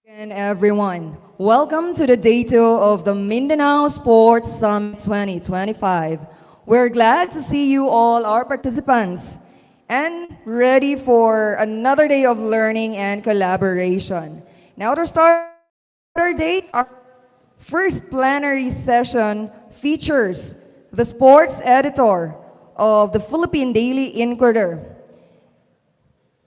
And everyone, welcome to the day two of the Mindanao Sports Summit 2025. We're glad to see you all, our participants, and ready for another day of learning and collaboration. Now to start our day, our first plenary session features the sports editor of the Philippine Daily Inquirer.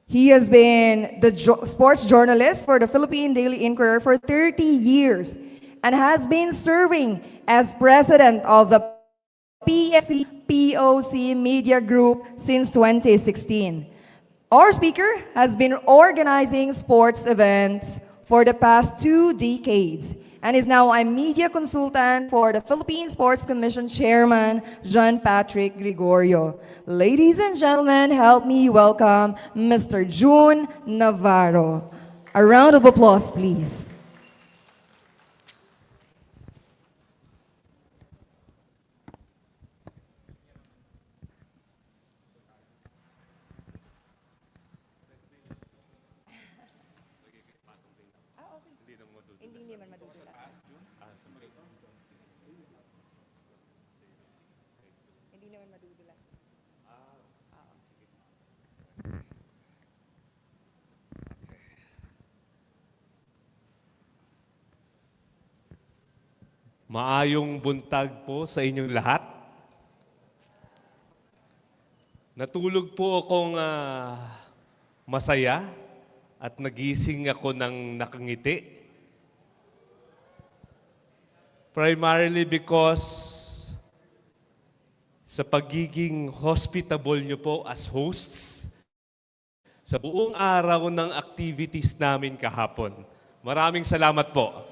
He has been the sports journalist for the Philippine Daily Inquirer for 30 years and has been serving as president of the PSC POC Media Group since 2016. Our speaker has been organizing sports events for the past 2 decades and is now a media consultant for the Philippine Sports Commission Chairman, John Patrick Gregorio. Ladies and gentlemen, help me welcome Mr. June Navarro. A round of applause, please. Hindi naman madudulas. Hindi naman madudulas. Maayong buntag po sa inyong lahat. Natulog po akong masaya at nagising ako ng nakangiti. Primarily because sa pagiging hospitable nyo po as hosts sa buong araw ng activities namin kahapon. Maraming salamat po.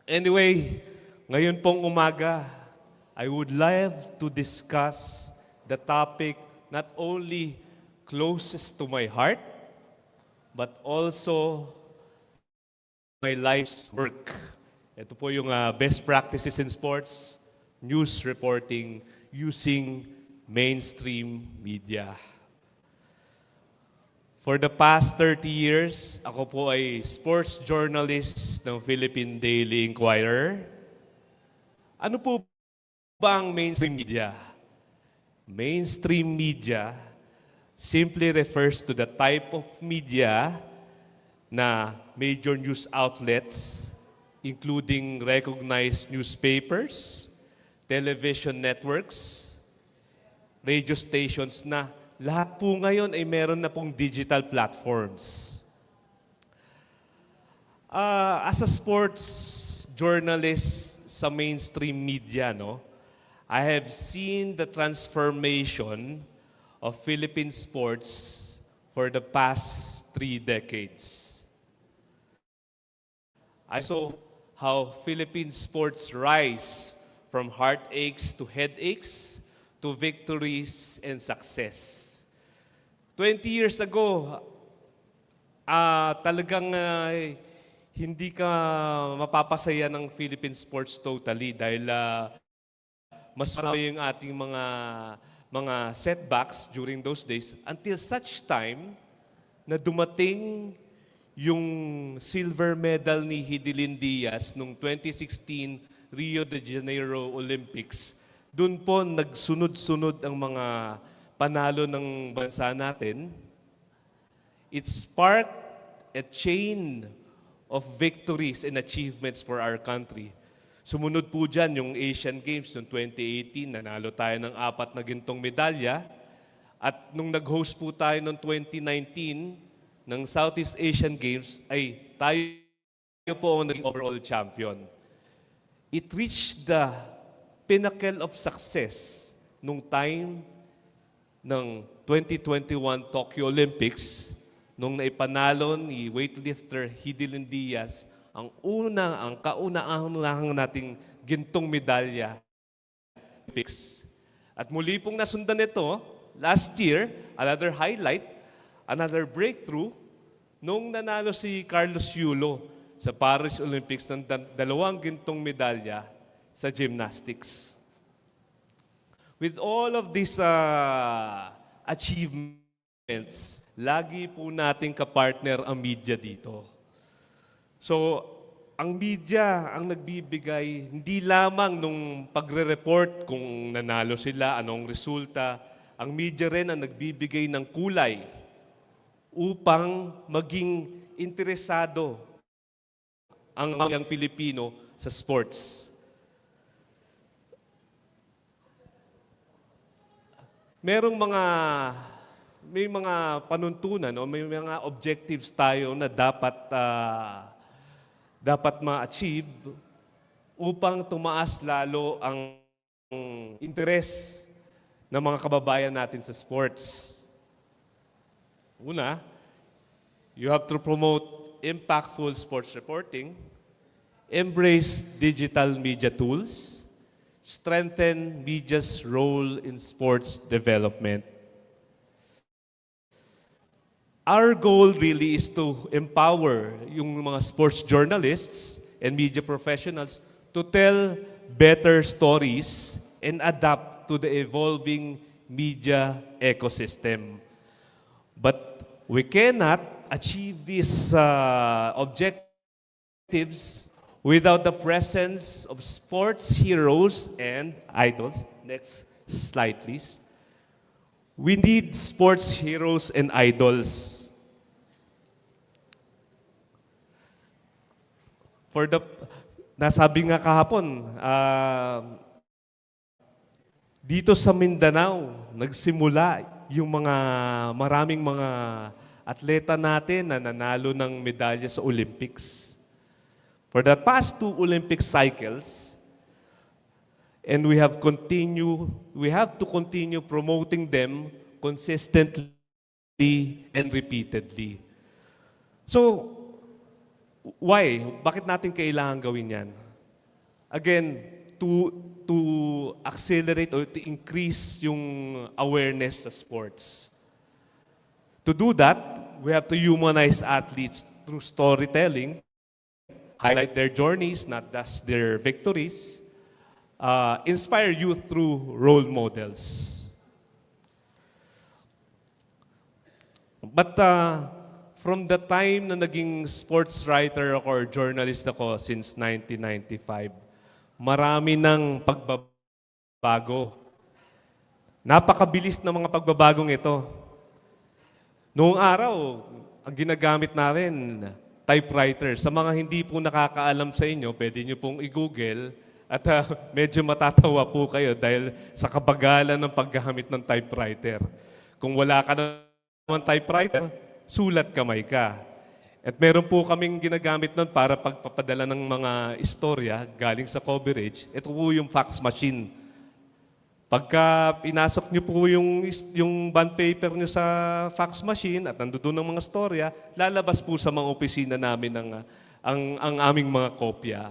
Anyway, ngayon pong umaga, I would love to discuss the topic not only closest to my heart, but also my life's work. Ito po yung best practices in sports, news reporting using mainstream media. For the past 30 years, ako po ay sports journalist ng Philippine Daily Inquirer. Ano po ba ang mainstream media? Mainstream media simply refers to the type of media na major news outlets, including recognized newspapers, television networks, radio stations na lahat po ngayon ay meron na pong digital platforms. As a sports journalist sa mainstream media, I have seen the transformation of Philippine sports for the past 3 decades. I saw how Philippine sports rise from heartaches to headaches to victories and success. 20 years ago, talagang hindi ka mapapasaya ng Philippine sports totally dahil mas marami yung ating mga setbacks during those days until such time na dumating yung silver medal ni Hidilyn Diaz noong 2016 Rio de Janeiro Olympics. Doon po nagsunod-sunod ang mga panalo ng bansa natin. It sparked a chain of victories and achievements for our country. Sumunod po dyan yung Asian Games noong 2018, nanalo tayo ng 4 na gintong medalya. At nung nag-host po tayo noong 2019 ng Southeast Asian Games, ay tayo po ang naging overall champion. It reached the pinnacle of success nung time ng 2021 Tokyo Olympics nung naipanalo ni weightlifter Hidilyn Diaz ang kauna-ahang nating gintong medalya Olympics. At muli pong nasundan ito last year, another highlight, another breakthrough nung nanalo si Carlos Yulo sa Paris Olympics ng 2 gintong medalya sa gymnastics. With all of these achievements, lagi po nating kapartner ang media dito. So, ang media ang nagbibigay hindi lamang nung pagre-report kung nanalo sila, anong resulta. Ang media rin ang nagbibigay ng kulay upang maging interesado ang Pilipino sa sports. Merong may mga panuntunan o may mga objectives tayo na dapat ma-achieve upang tumaas lalo ang interes ng mga kababayan natin sa sports. Una, you have to promote impactful sports reporting, embrace digital media tools, strengthen media's role in sports development. Our goal really is to empower yung mga sports journalists and media professionals to tell better stories and adapt to the evolving media ecosystem. But we cannot achieve these objectives without the presence of sports heroes and idols. Next slide, please. We need sports heroes and idols. Nasabi nga kahapon, dito sa Mindanao, nagsimula yung maraming mga atleta natin na nanalo ng medalya sa Olympics. For the past 2 Olympic cycles, and we have to continue promoting them consistently and repeatedly. So, why? Bakit natin kailangan gawin yan? Again, to accelerate or to increase yung awareness sa sports. To do that, we have to humanize athletes through storytelling, highlight their journeys, not just their victories, inspire youth through role models. But from the time na naging sports writer ako or journalist ako since 1995, marami ng pagbabago. Napakabilis ng mga pagbabagong ito. Noong araw, ang ginagamit natin, typewriter. Sa mga hindi po nakakaalam sa inyo, pwede nyo pong i-google at medyo matatawa po kayo dahil sa kabagalan ng paggamit ng typewriter. Kung wala ka naman typewriter, sulat kamay ka. At meron po kaming ginagamit nun para pagpapadala ng mga istorya galing sa coverage. Ito po yung fax machine. Pagka pinasok nyo po yung bond paper nyo sa fax machine at nandoon ang mga storya, lalabas po sa mga opisina namin ang aming mga kopya.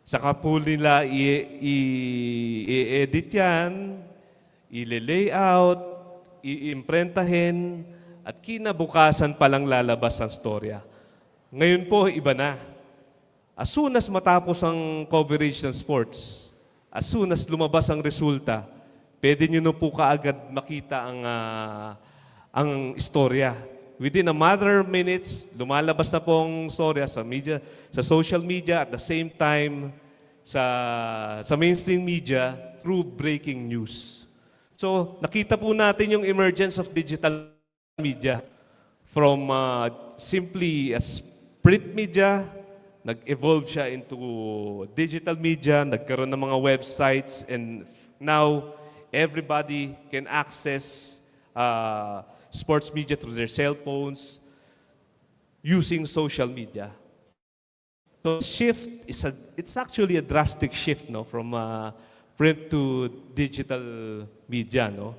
Saka po nila i-edit yan, i-layout, i-imprentahin, at kinabukasan palang lalabas ang storya. Ngayon po, iba na. As soon as matapos ang coverage ng sports, as soon as lumabas ang resulta, pwede nyo na po kaagad makita ang istorya. Within a matter of minutes, lumalabas na po ang storya sa media, sa social media, at the same time sa mainstream media through breaking news. So, nakita po natin yung emergence of digital media from simply as print media, nag-evolve siya into digital media, nagkaroon ng mga websites, and now everybody can access sports media through their cell phones using social media. So shift it's actually a drastic shift, no, from print to digital media, no.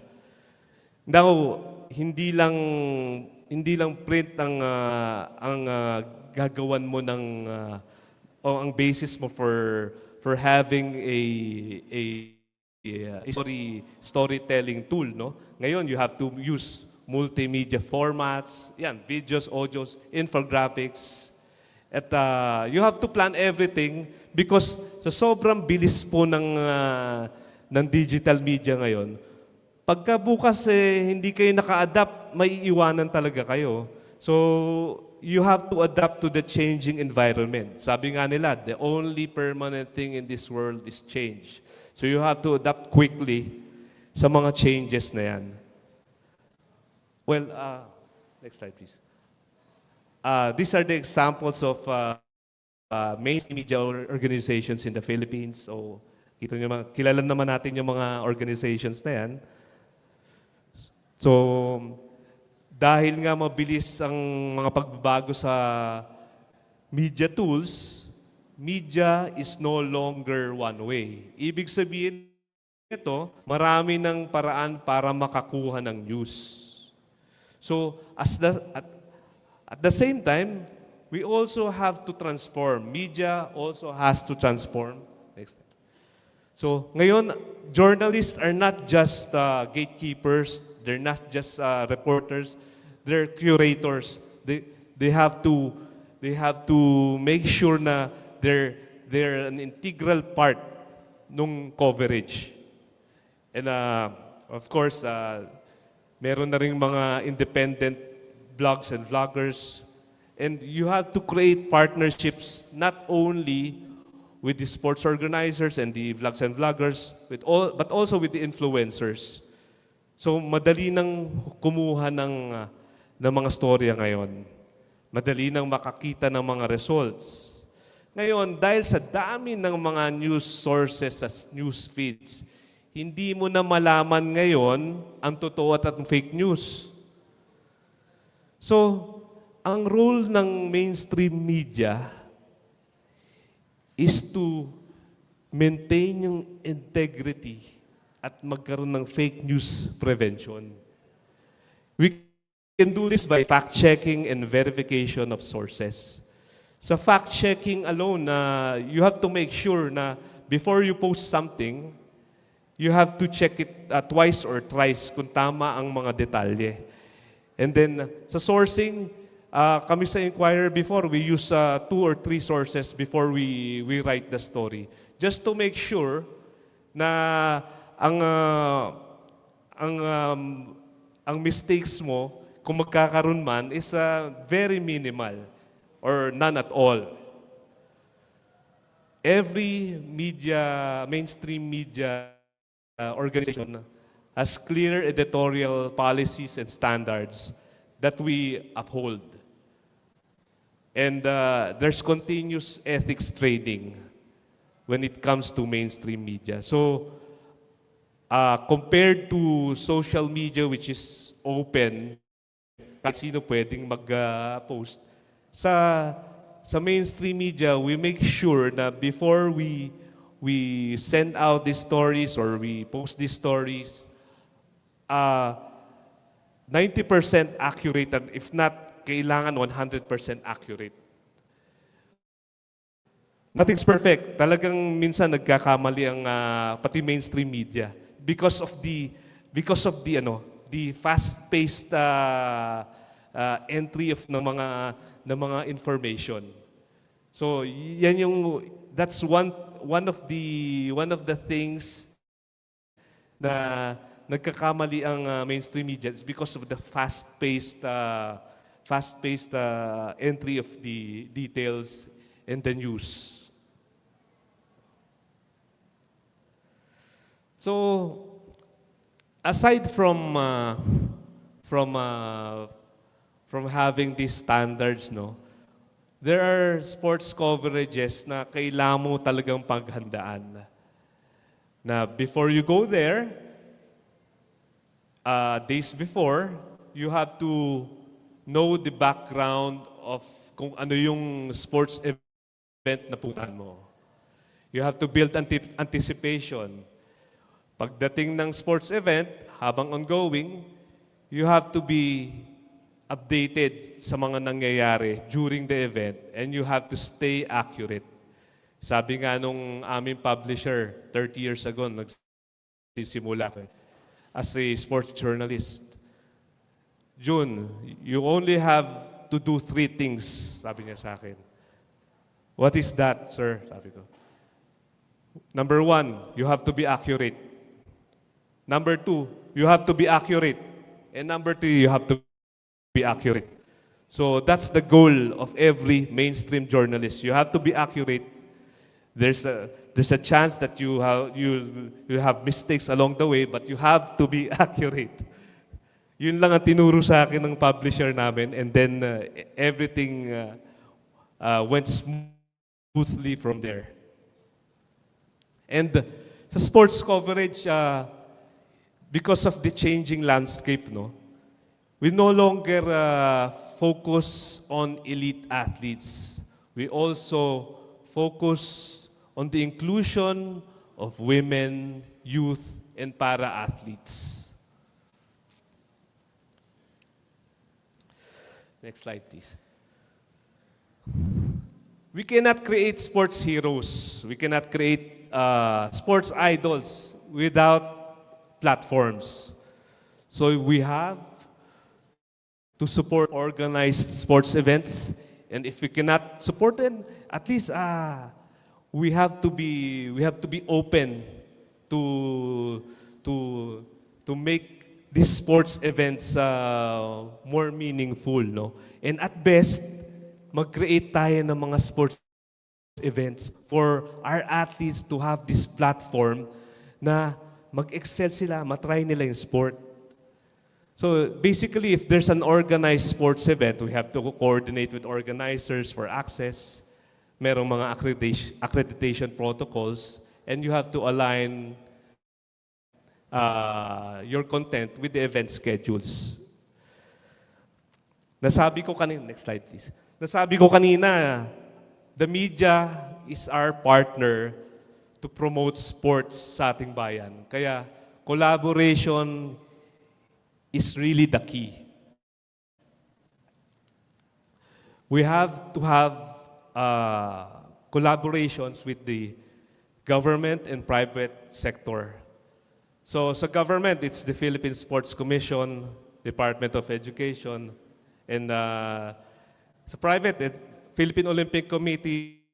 Now, hindi lang print ang gagawan mo o ang basis mo for having a storytelling tool, no? Ngayon, you have to use multimedia formats, yan, videos, audios, infographics. At you have to plan everything because sa sobrang bilis po ng digital media ngayon, pagka bukas hindi kayo naka-adapt, maiiwanan talaga kayo. So, you have to adapt to the changing environment. Sabi nga nila, the only permanent thing in this world is change. So you have to adapt quickly sa mga changes na yan. Well, next slide please. These are the examples of mainstream media organizations in the Philippines. So, kilala naman natin yung mga organizations na yan. So, dahil nga mabilis ang mga pagbabago sa media tools, media is no longer one way. Ibig sabihin ito, marami ng paraan para makakuha ng news. So, at the same time, we also have to transform. Media also has to transform. Next. So, ngayon, journalists are not just gatekeepers, they're not just reporters, they're curators. They have to make sure na they're an integral part nung coverage. And of course, meron na ring mga independent blogs and vloggers. And you have to create partnerships not only with the sports organizers and the vlogs and vloggers, but also with the influencers. So madali nang kumuha ng mga storya ngayon. Madali nang makakita ng mga results. Ngayon, dahil sa dami ng mga news sources at news feeds, hindi mo na malaman ngayon ang totoo at ang fake news. So, ang role ng mainstream media is to maintain yung integrity at magkaroon ng fake news prevention. We can do this by fact-checking and verification of sources. Sa fact-checking alone, you have to make sure na before you post something, you have to check it twice or thrice kung tama ang mga detalye. And then, sa sourcing, kami sa Inquirer before, we use 2 or 3 sources before we write the story. Just to make sure na ang mistakes mo, kung magkakaroon man, is very minimal or none at all. Every mainstream media organization has clear editorial policies and standards that we uphold. And there's continuous ethics training when it comes to mainstream media. So, compared to social media which is open, kahit sino pwedeng mag-post, sa mainstream media, we make sure na before we send out these stories or we post these stories, 90% accurate, and if not, kailangan 100% accurate. Nothing's perfect. Talagang minsan nagkakamali ang pati mainstream media because of the fast-paced entry of ng mga information. So that's one of the things na nagkakamali ang mainstream media is because of the fast-paced entry of the details in the news. So, aside from having these standards, there are sports coverages na kailangan mo talagang paghandaan. Na before you go there, days before, you have to know the background of kung ano yung sports event na puntahan mo. You have to build anticipation. Pagdating ng sports event, habang ongoing, you have to be updated sa mga nangyayari during the event and you have to stay accurate. Sabi nga nung aming publisher 30 years ago, nagsisimula ko as a sports journalist. June, you only have to do 3 things, sabi niya sa akin. What is that, sir? Sabi ko. Number 1, you have to be accurate. Number 2, you have to be accurate. And number 3, you have to be accurate. So that's the goal of every mainstream journalist. You have to be accurate. There's a chance that you have mistakes along the way, but you have to be accurate. Yun lang ang tinuro sa akin ng publisher namin, and then everything went smoothly from there. And sa sports coverage, because of the changing landscape, no, we no longer focus on elite athletes. We also focus on the inclusion of women, youth, and para-athletes. Next slide, please. We cannot create sports heroes. We cannot create sports idols without platforms. So we have to support organized sports events, and if we cannot support them, at least we have to be open to make these sports events more meaningful, no? And at best, mag-create tayo ng mga sports events for our athletes to have this platform na mag-excel sila, matry nila yung sport. So basically, if there's an organized sports event, we have to coordinate with organizers for access. Merong mga accreditation protocols, and you have to align your content with the event schedules. Nasabi ko kanina, next slide please. Nasabi ko kanina, the media is our partner to promote sports sa ating bayan. Kaya collaboration is really the key. We have to have collaborations with the government and private sector. So sa government, it's the Philippine Sports Commission, Department of Education, and sa private, it's Philippine Olympic Committee,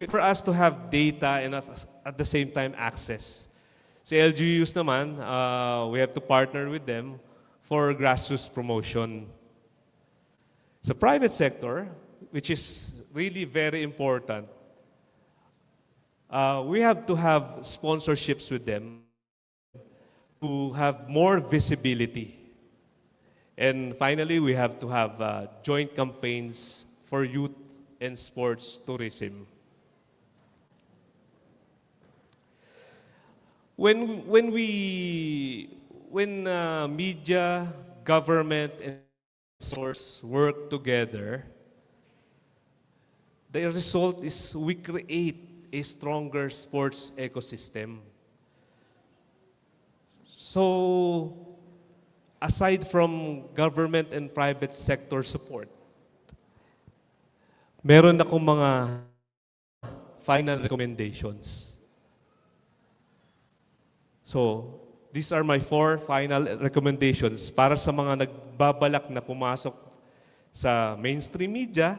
for us to have data and at the same time access. Sa LGUs naman, we have to partner with them for grassroots promotion. Sa private sector, which is really very important, we have to have sponsorships with them to have more visibility. And finally, we have to have joint campaigns for youth and sports tourism. When media, government, and sports work together, the result is we create a stronger sports ecosystem. So, aside from government and private sector support, meron akong mga final recommendations. So, these are my 4 final recommendations para sa mga nagbabalak na pumasok sa mainstream media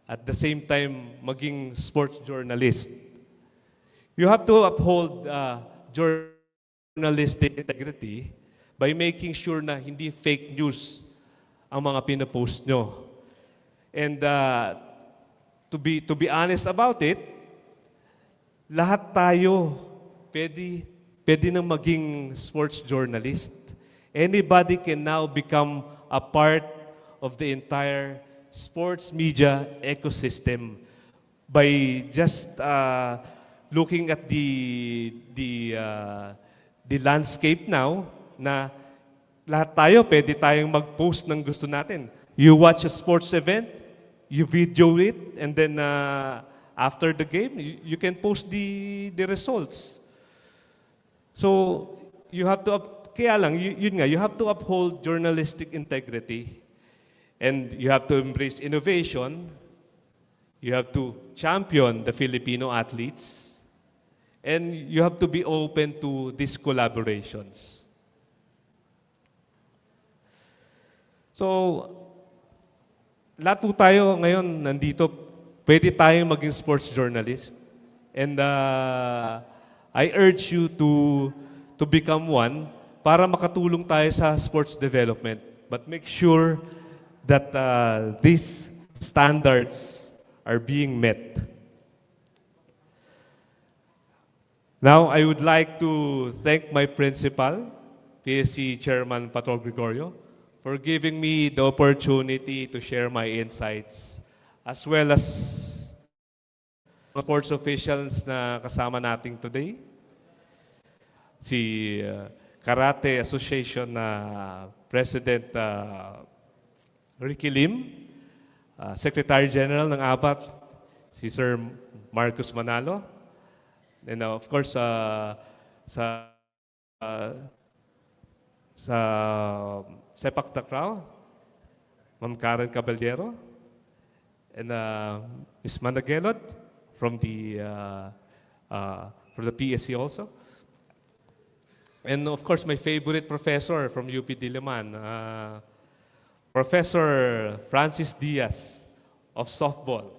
at the same time maging sports journalist. You have to uphold journalistic integrity by making sure na hindi fake news ang mga pinapost nyo. And to be honest about it, lahat tayo pwede nang maging sports journalist. Anybody can now become a part of the entire sports media ecosystem by just looking at the landscape now na lahat tayo pwede tayong mag-post ng gusto natin. You watch a sports event, you video it, and then after the game, you can post the results. So, you have to, kaya lang, yun nga, you have to uphold journalistic integrity. And you have to embrace innovation. You have to champion the Filipino athletes. And you have to be open to these collaborations. So, lahat po tayo ngayon nandito, pwede tayong maging sports journalist. And I urge you to become one para makatulong tayo sa sports development. But make sure that these standards are being met. Now, I would like to thank my principal, PSC Chairman Patro Gregorio, for giving me the opportunity to share my insights, as well as mga sports officials na kasama nating today, si Karate Association na President Ricky Lim, Secretary General ng ABAP, si Sir Marcus Manalo, and of course sa Sepak Takraw, Ma'am Karen Caballero, and Ms. Managelot from the PSC also. And of course, my favorite professor from UP Diliman, Professor Francis Diaz of softball.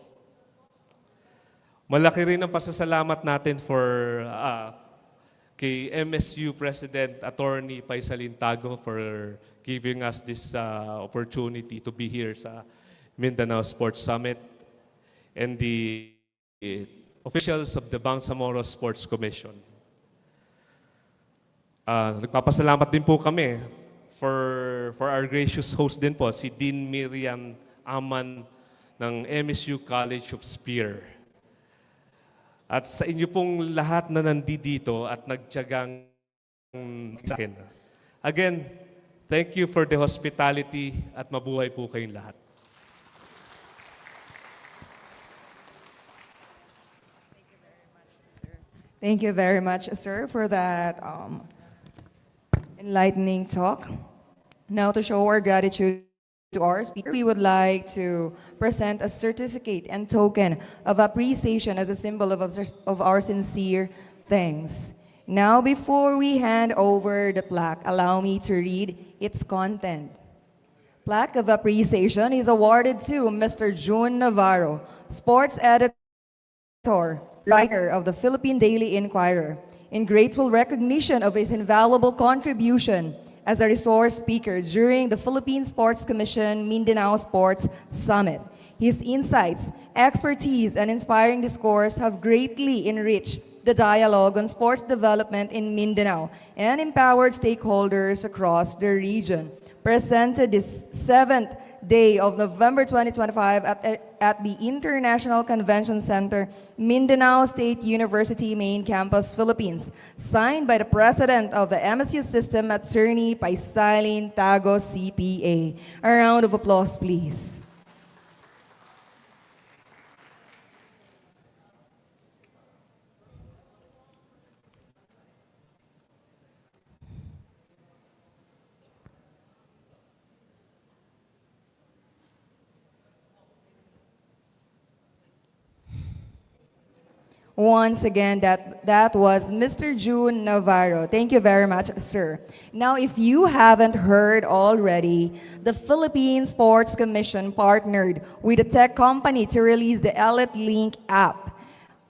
Malaki rin ang pasasalamat natin kay MSU President Attorney Paisalin Tago for giving us this opportunity to be here sa Mindanao Sports Summit, and the officials of the Bangsamoro Sports Commission. Nagpapasalamat din po kami for our gracious host din po, si Dean Miriam Aman ng MSU College of Spear. At sa inyo pong lahat na nandito at nagtiyagang sa akin. Again, thank you for the hospitality at mabuhay po kayong lahat. Thank you very much, sir, for that enlightening talk. Now, to show our gratitude to our speaker, we would like to present a certificate and token of appreciation as a symbol of our sincere thanks. Now, before we hand over the plaque, allow me to read its content. Plaque of appreciation is awarded to Mr. June Navarro, sports editor, writer of the Philippine Daily Inquirer, in grateful recognition of his invaluable contribution as a resource speaker during the Philippine Sports Commission Mindanao Sports Summit. His insights, expertise, and inspiring discourse have greatly enriched the dialogue on sports development in Mindanao and empowered stakeholders across the region. Presented this 7th day of November 2025 at the International Convention Center, Mindanao State University Main Campus, Philippines. Signed by the President of the MSU System at Attorney Paisalin Tago, CPA. A round of applause, please. Once again, that was Mr. June Navarro. Thank you very much, sir. Now, if you haven't heard already, the Philippine Sports Commission partnered with a tech company to release the Elite Link app.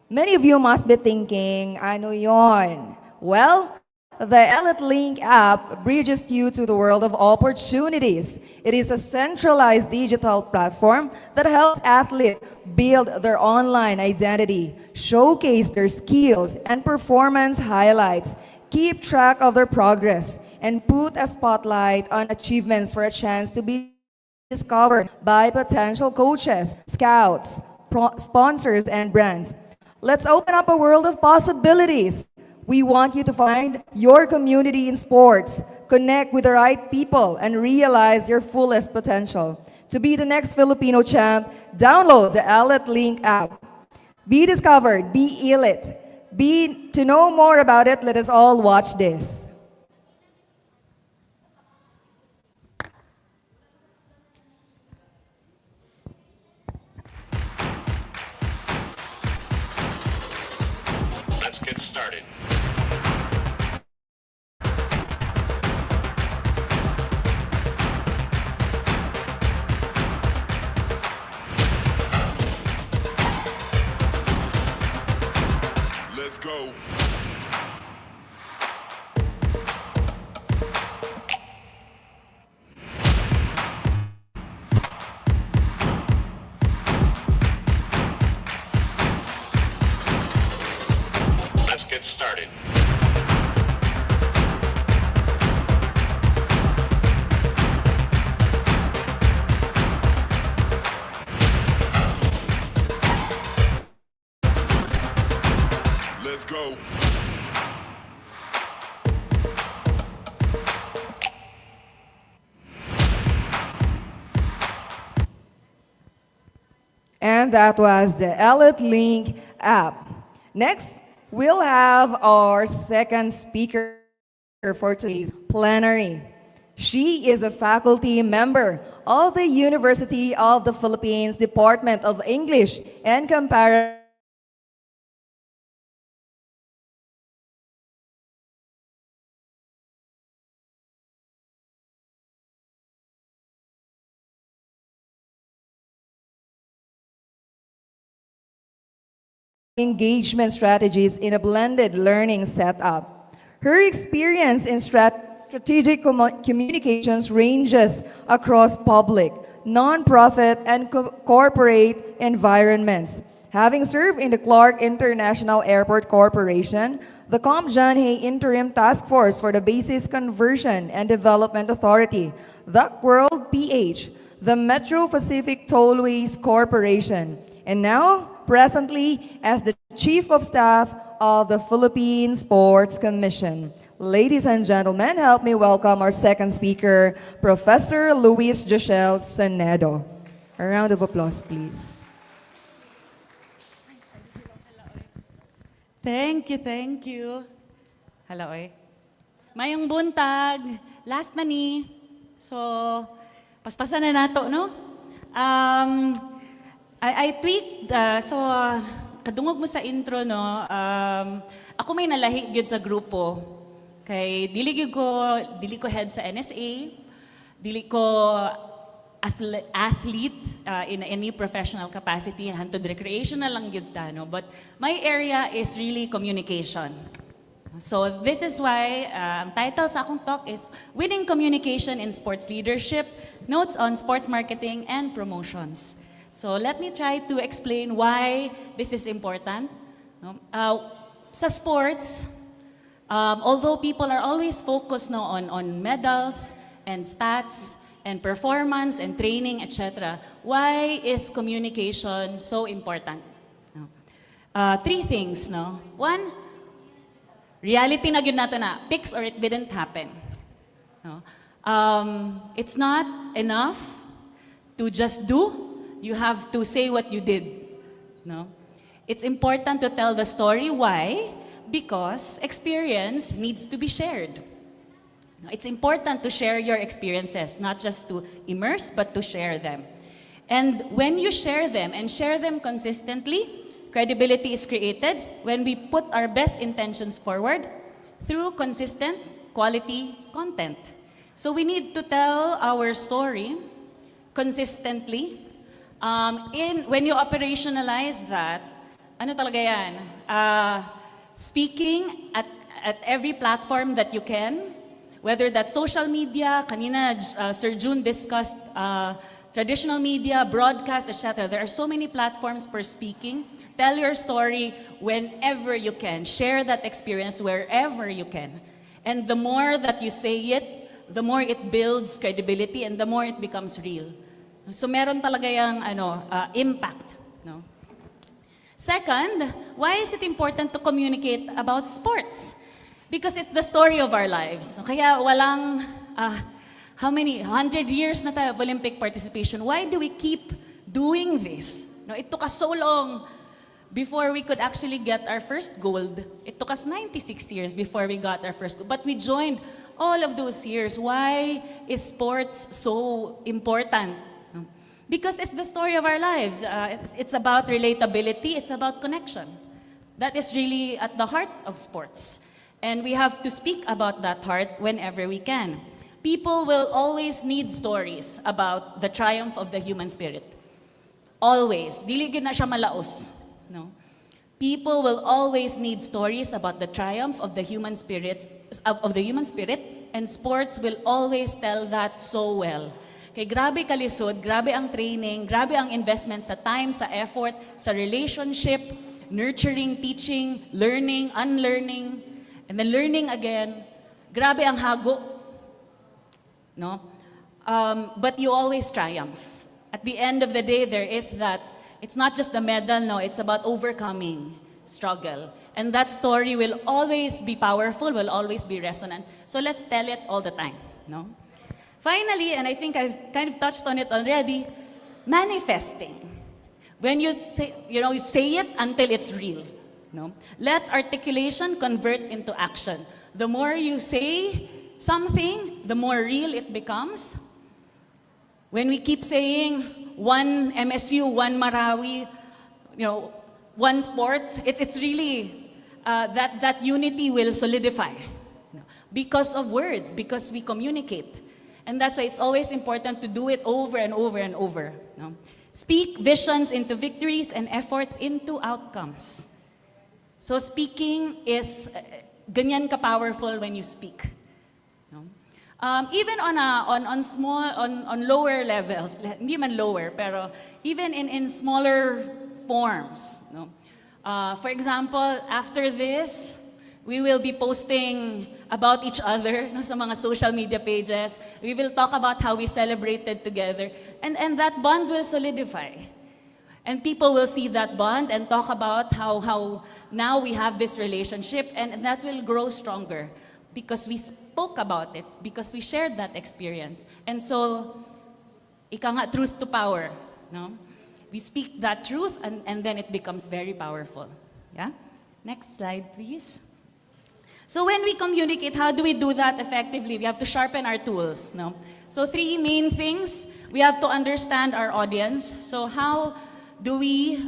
Many of you must be thinking, ano yon? Well, the Elite Link app bridges you to the world of opportunities. It is a centralized digital platform that helps athletes build their online identity, showcase their skills and performance highlights, keep track of their progress, and put a spotlight on achievements for a chance to be discovered by potential coaches, scouts, sponsors, and brands. Let's open up a world of possibilities. We want you to find your community in sports, connect with the right people, and realize your fullest potential. To be the next Filipino champ, download the Elite Link app. Be discovered, be elite. To know more about it, let us all watch this. Let's get started. Let's go. And that was the Elite Link app. Next, we'll have our second speaker for today's plenary. She is a faculty member of the University of the Philippines Department of English and Comparative engagement strategies in a blended learning setup. Her experience in strategic communications ranges across public, nonprofit, and corporate environments. Having served in the Clark International Airport Corporation, the Comp John Hay Interim Task Force for the Basis Conversion and Development Authority, the World PH, the Metro Pacific Tollways Corporation, and now presently as the Chief of Staff of the Philippine Sports Commission. Ladies and gentlemen, help me welcome our second speaker, Professor Luis Joshel Senedo. A round of applause, please. Thank you. Hello, Mayong buntag, last na ni. So, paspasan na nato, no? I tweaked, kadungog mo sa intro, no? Ako may nalahi gyud sa grupo. Kay dili ko head sa NSA, dili ko athlete in any professional capacity, hantod recreational lang gyud ta, no? But my area is really communication. So this is why ang title sa akong talk is Winning Communication in Sports Leadership, Notes on Sports Marketing and Promotions. So let me try to explain why this is important. No? Sa sports, although people are always focused no, on medals and stats and performance and training, etc., why is communication so important? No? Three things. No? One, reality na gyud nato na, fix or it didn't happen. No? It's not enough to just do. You have to say what you did. No? It's important to tell the story. Why? Because experience needs to be shared. It's important to share your experiences, not just to immerse, but to share them. And when you share them and share them consistently, credibility is created when we put our best intentions forward through consistent quality content. So we need to tell our story consistently. When you operationalize that, ano talaga yan? Speaking at every platform that you can, whether that's social media, kanina Sir June discussed traditional media, broadcast, etc. There are so many platforms for speaking. Tell your story whenever you can. Share that experience wherever you can. And the more that you say it, the more it builds credibility and the more it becomes real. So meron talaga yung impact. No? Second, why is it important to communicate about sports? Because it's the story of our lives. Kaya walang, how many, 100 years na tayo of Olympic participation. Why do we keep doing this? No, it took us so long before we could actually get our first gold. It took us 96 years before we got our first gold. But we joined all of those years. Why is sports so important? Because it's the story of our lives. It's about relatability. It's about connection. That is really at the heart of sports. And we have to speak about that heart whenever we can. People will always need stories about the triumph of the human spirit. Always. Dili gyud na siya malaos. No? People will always need stories about the triumph of the human spirit, and sports will always tell that so well. Kay grabe kalisod, grabe ang training, grabe ang investment sa time, sa effort, sa relationship, nurturing, teaching, learning, unlearning, and then learning again. Grabe ang hago. No? But you always triumph. At the end of the day, there is that, it's not just the medal, no, it's about overcoming struggle. And that story will always be powerful, will always be resonant. So let's tell it all the time. No? Finally, and I think I've kind of touched on it already, manifesting. When you say, you say it until it's real. No? Let articulation convert into action. The more you say something, the more real it becomes. When we keep saying one MSU, one Marawi, one sports, it's really that unity will solidify because of words, because we communicate. And that's why it's always important to do it over and over and over. No? Speak visions into victories and efforts into outcomes. So speaking is ganyan ka-powerful when you speak. No? Even on lower levels, hindi man lower, pero even in smaller forms. No? For example, after this, we will be posting about each other no, sa mga social media pages. We will talk about how we celebrated together. And that bond will solidify. And people will see that bond and talk about how now we have this relationship, and that will grow stronger because we spoke about it, because we shared that experience. And so, ika nga, truth to power. No? We speak that truth and then it becomes very powerful. Yeah? Next slide, please. So when we communicate, how do we do that effectively? We have to sharpen our tools. No? So 3 main things. We have to understand our audience. So how do we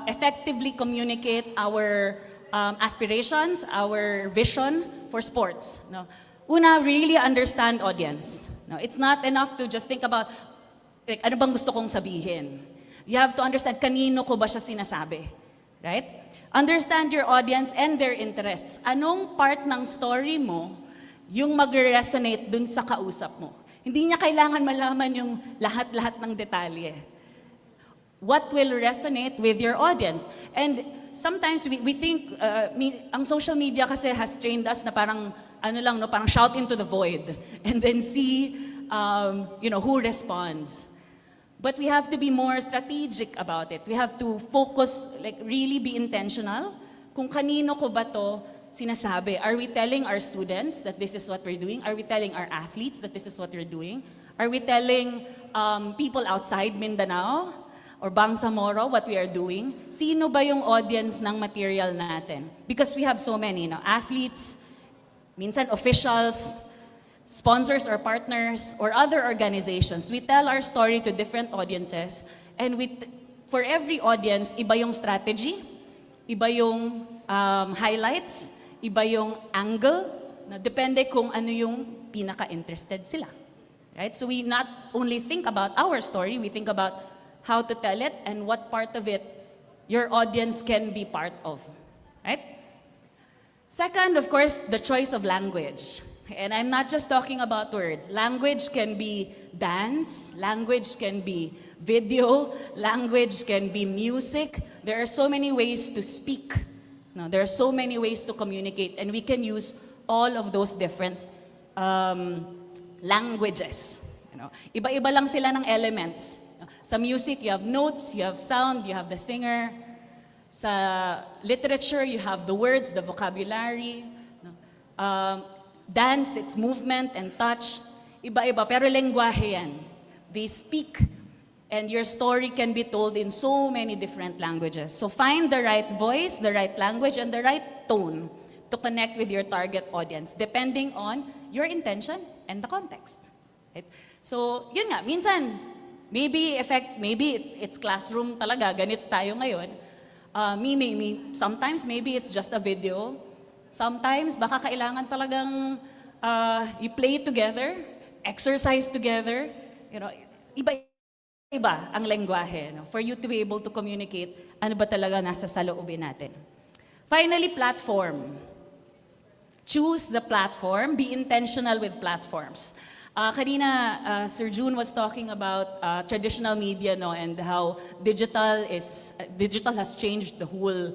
effectively communicate our aspirations, our vision for sports? No? Una, really understand audience. No? It's not enough to just think about, like, ano bang gusto kong sabihin? You have to understand, kanino ko ba siya sinasabi? Right? Understand your audience and their interests. Anong part ng story mo yung mag-resonate dun sa kausap mo? Hindi niya kailangan malaman yung lahat-lahat ng detalye. What will resonate with your audience? And sometimes we think, ang social media kasi has trained us na parang, parang shout into the void and then see, who responds. But we have to be more strategic about it. We have to focus, like really be intentional. Kung kanino ko ba to sinasabi? Are we telling our students that this is what we're doing? Are we telling our athletes that this is what we're doing? Are we telling people outside Mindanao or Bangsamoro what we are doing? Sino ba yung audience ng material natin? Because we have so many, athletes, minsan officials, sponsors or partners or other organizations. We tell our story to different audiences, and for every audience, iba yung strategy, iba yung highlights, iba yung angle, na depende kung ano yung pinaka-interested sila. Right? So we not only think about our story, we think about how to tell it and what part of it your audience can be part of. Right? Second, of course, the choice of language. And I'm not just talking about words. Language can be dance, language can be video, language can be music. There are so many ways to speak. No, there are so many ways to communicate, and we can use all of those different languages. Iba-iba lang sila ng elements. Sa music, you have notes, you have sound, you have the singer. Sa literature, you have the words, the vocabulary. Dance, it's movement and touch. Iba-iba, pero lengguwahe yan. They speak, and your story can be told in so many different languages. So find the right voice, the right language, and the right tone to connect with your target audience, depending on your intention and the context. Right? So, yun nga, minsan, maybe it's classroom talaga, ganito tayo ngayon. Sometimes maybe it's just a video. Sometimes, baka kailangan talagang you play together, exercise together. Iba ang lengguwahe, for you to be able to communicate ano ba talaga nasa saloobin natin. Finally, platform. Choose the platform. Be intentional with platforms. Kanina, Sir June was talking about traditional media, and how digital has changed the whole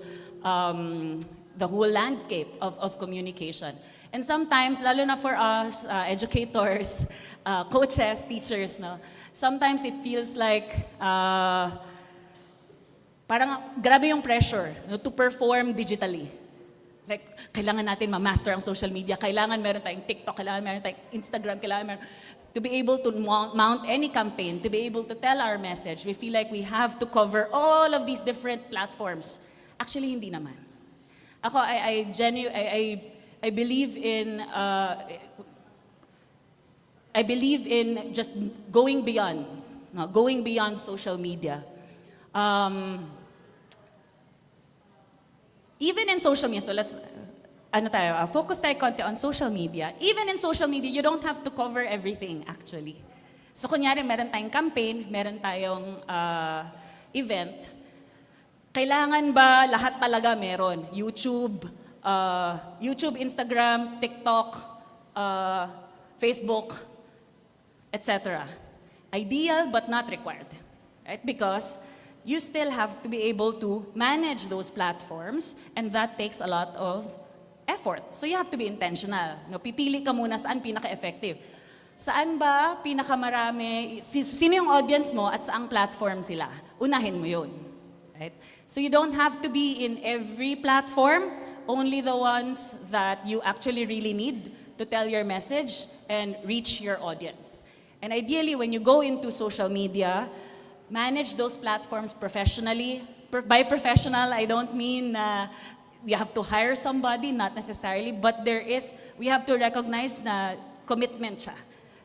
landscape of communication. And sometimes, lalo na for us, educators, coaches, teachers, sometimes it feels like parang grabe yung pressure to perform digitally. Like, kailangan natin ma-master ang social media, kailangan meron tayong TikTok, kailangan meron tayong Instagram, kailangan meron... To be able to mount any campaign, to be able to tell our message, we feel like we have to cover all of these different platforms. Actually, hindi naman. Ako, I believe in just going beyond, no, going beyond social media. Even in social media, so let's, focus tayo konti on social media. Even in social media, you don't have to cover everything, actually. So kunyari, meron tayong campaign, meron tayong event, kailangan ba lahat talaga meron? YouTube, Instagram, TikTok, Facebook, etc. Ideal but not required, right? Because you still have to be able to manage those platforms, and that takes a lot of effort. So you have to be intentional. No, pipili ka muna saan pinaka-effective. Saan ba pinakamarami, sino yung audience mo at saang platform sila? Unahin mo yun. Right? So you don't have to be in every platform, only the ones that you actually really need to tell your message and reach your audience. And ideally, when you go into social media, manage those platforms professionally. By professional, I don't mean you have to hire somebody, not necessarily, but we have to recognize na commitment siya.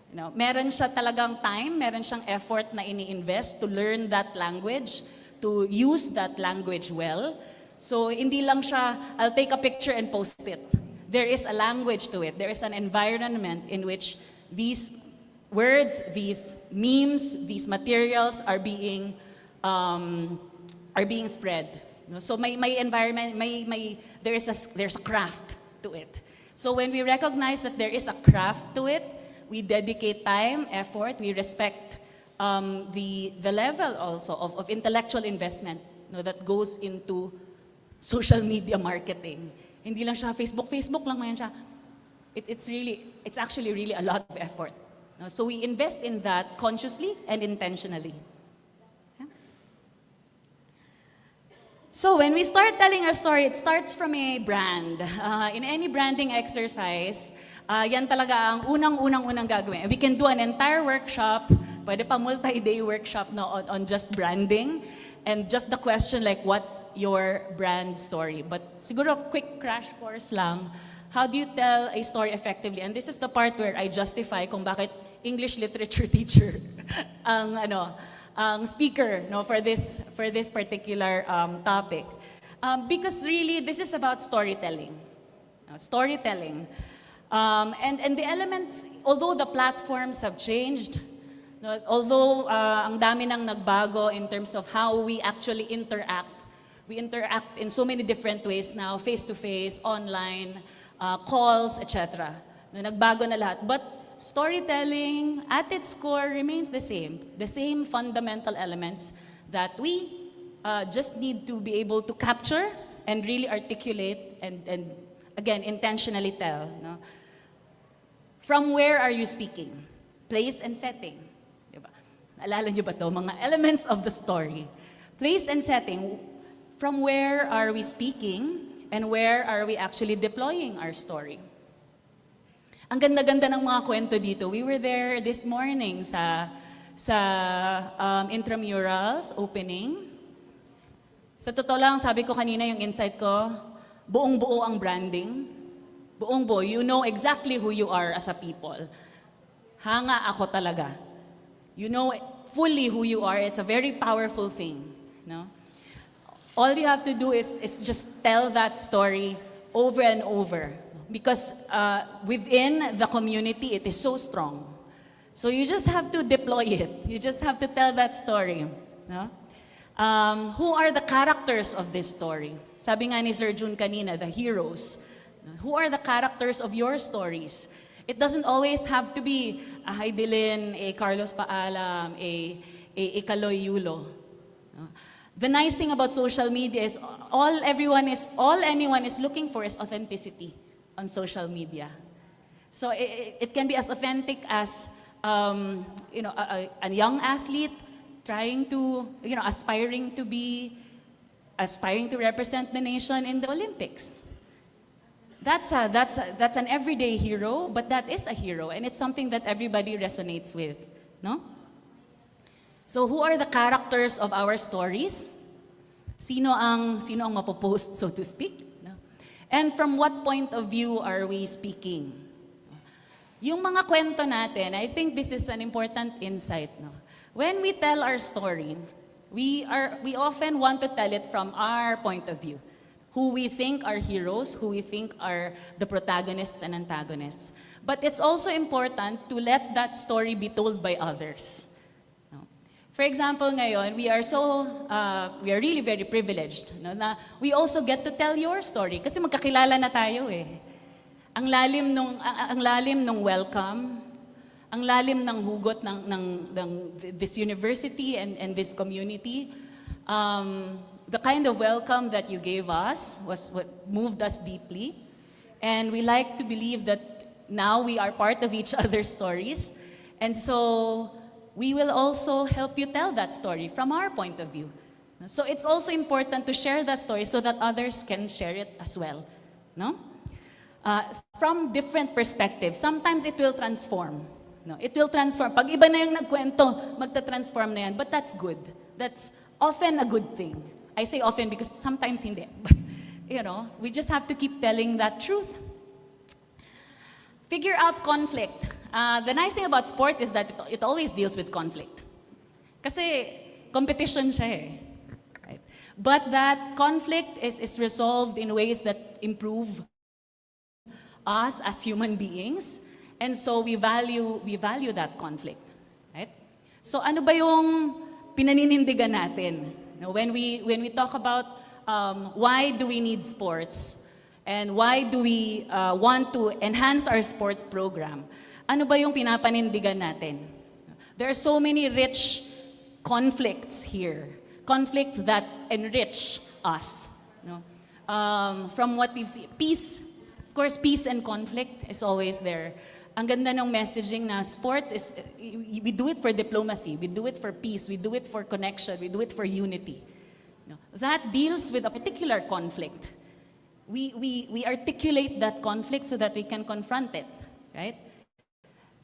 You know, meron siya talagang time, meron siyang effort na ini-invest to learn that language, to use that language well. So hindi lang siya, I'll take a picture and post it. There is a language to it. There is an environment in which these words, these memes, these materials are being spread. No? So may environment, there's a craft to it. So when we recognize that there is a craft to it, we dedicate time, effort, we respect the level also of intellectual investment, no, that goes into social media marketing. Hindi lang siya Facebook lang man siya. It's actually really a lot of effort. No? So we invest in that consciously and intentionally. So when we start telling our story, it starts from a brand. In any branding exercise, yan talaga ang unang gagawin. We can do an entire workshop, pwede pa multi-day workshop na on just branding, and just the question like, what's your brand story? But siguro quick crash course lang, how do you tell a story effectively? And this is the part where I justify kung bakit English literature teacher ang speaker, no, for this particular topic, because really this is about storytelling, and the elements. Although the platforms have changed, no, although ang dami nang nagbago in terms of how we actually interact, we interact in so many different ways now, face to face, online, calls, etc. No, nagbago na lahat, but storytelling at its core remains the same fundamental elements that we just need to be able to capture and really articulate and again, intentionally tell. No? From where are you speaking? Place and setting. Diba? Naalala niyo ba ito? Mga elements of the story. Place and setting. From where are we speaking and where are we actually deploying our story? Ang ganda-ganda ng mga kwento dito. We were there this morning sa intramurals opening. Sa totoo lang, sabi ko kanina yung insight ko, buong-buo ang branding. Buong-buo. You know exactly who you are as a people. Hanga ako talaga. You know fully who you are. It's a very powerful thing. No? All you have to do is just tell that story over and over. Because within the community, it is so strong. So you just have to deploy it. You just have to tell that story. No? Who are the characters of this story? Sabi nga ni Sir Jun kanina, the heroes. Who are the characters of your stories? It doesn't always have to be a Heidelin, a Carlos Paalam, a Kaloy Yulo. No? The nice thing about social media is all anyone is looking for is authenticity on social media. So it can be as authentic as a young athlete trying to, aspiring to represent the nation in the Olympics. That's an everyday hero, but that is a hero, and it's something that everybody resonates with, no? So who are the characters of our stories? Sino ang mapopost, so to speak? No? And from what point of view are we speaking? Yung mga kwento natin, I think this is an important insight, no? When we tell our story, we often want to tell it from our point of view. Who we think are heroes, who we think are the protagonists and antagonists. But it's also important to let that story be told by others. No? For example, ngayon, we are really very privileged, no, na we also get to tell your story kasi magkakilala na tayo eh. Ang lalim nung welcome, ang lalim ng hugot ng this university and this community. The kind of welcome that you gave us was what moved us deeply. And we like to believe that now we are part of each other's stories. And so we will also help you tell that story from our point of view. So it's also important to share that story so that others can share it as well. No? From different perspectives. Sometimes it will transform. No? It will transform. Pag iba na yung nagkwento, magta-transform na yan. But that's good. That's often a good thing. I say often because sometimes hindi. But, we just have to keep telling that truth. Figure out conflict. The nice thing about sports is that it always deals with conflict. Kasi competition siya eh. Right? But that conflict is resolved in ways that improve us as human beings. And so we value that conflict. Right? So ano ba yung pinaninindigan natin? When we talk about why do we need sports and why do we want to enhance our sports program, ano ba yung pinapanindigan natin? There are so many rich conflicts here, conflicts that enrich us. No? From what we've seen, peace, of course, peace and conflict is always there. Ang ganda ng messaging na sports is, we do it for diplomacy, we do it for peace, we do it for connection, we do it for unity. No, that deals with a particular conflict. We articulate that conflict so that we can confront it, right?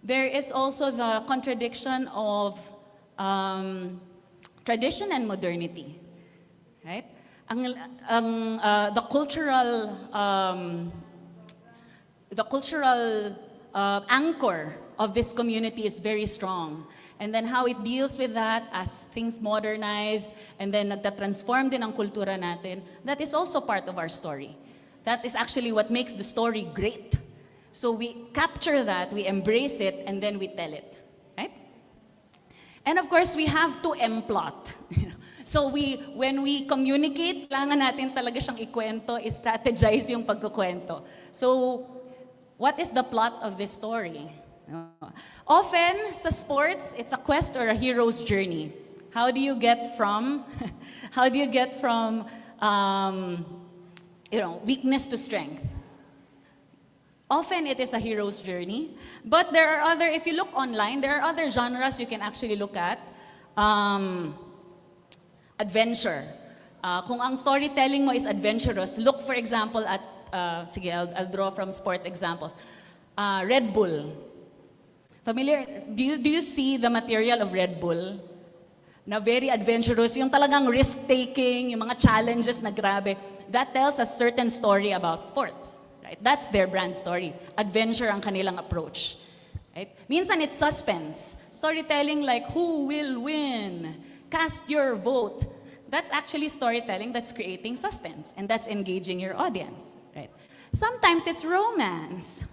There is also the contradiction of tradition and modernity, right? The cultural anchor of this community is very strong. And then how it deals with that as things modernize and then nagtatransform din ang kultura natin, that is also part of our story. That is actually what makes the story great. So we capture that, we embrace it, and then we tell it. Right? And of course, we have to emplot. So when we communicate, kailangan natin talaga siyang ikwento, strategize yung pagkukwento. So what is the plot of this story? Often, sa sports, it's a quest or a hero's journey. How do you get from weakness to strength? Often it is a hero's journey, but there are other, if you look online, there are other genres you can actually look at. Adventure. Kung ang storytelling mo is adventurous, look for example at, I'll draw from sports examples. Red Bull. Familiar? Do you see the material of Red Bull? Na very adventurous, yung talagang risk-taking, yung mga challenges na grabe. That tells a certain story about sports. Right? That's their brand story. Adventure ang kanilang approach. Right? Minsan it's suspense. Storytelling like, who will win? Cast your vote. That's actually storytelling that's creating suspense and that's engaging your audience. Right? Sometimes it's romance.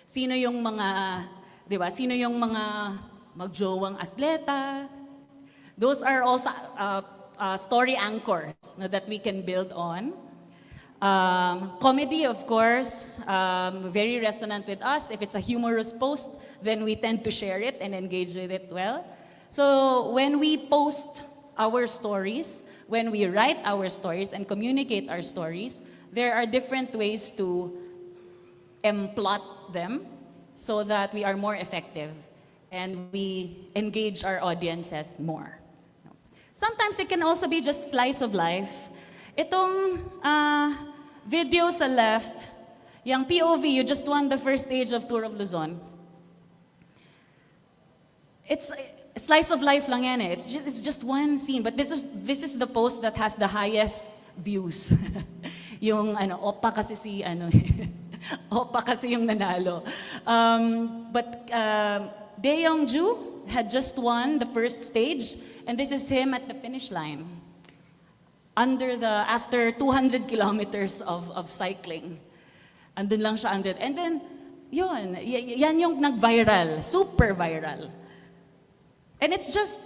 Sino yung mga magjowang atleta? Those are also story anchors that we can build on. Comedy, of course, very resonant with us. If it's a humorous post, then we tend to share it and engage with it well. So when we post our stories, when we write our stories and communicate our stories, there are different ways to emplot them so that we are more effective and we engage our audiences more. Sometimes it can also be just slice of life. Itong video sa left, yung POV, you just won the first stage of Tour of Luzon. It's slice of life lang yan eh. It's just one scene. But this is the post that has the highest views. Yung opa kasi si opa kasi yung nanalo. But Daeyoung-ju had just won the first stage, and this is him at the finish line. After 200 kilometers of cycling. Andun lang siya under. And then, yan yung nag-viral, super viral. And it's just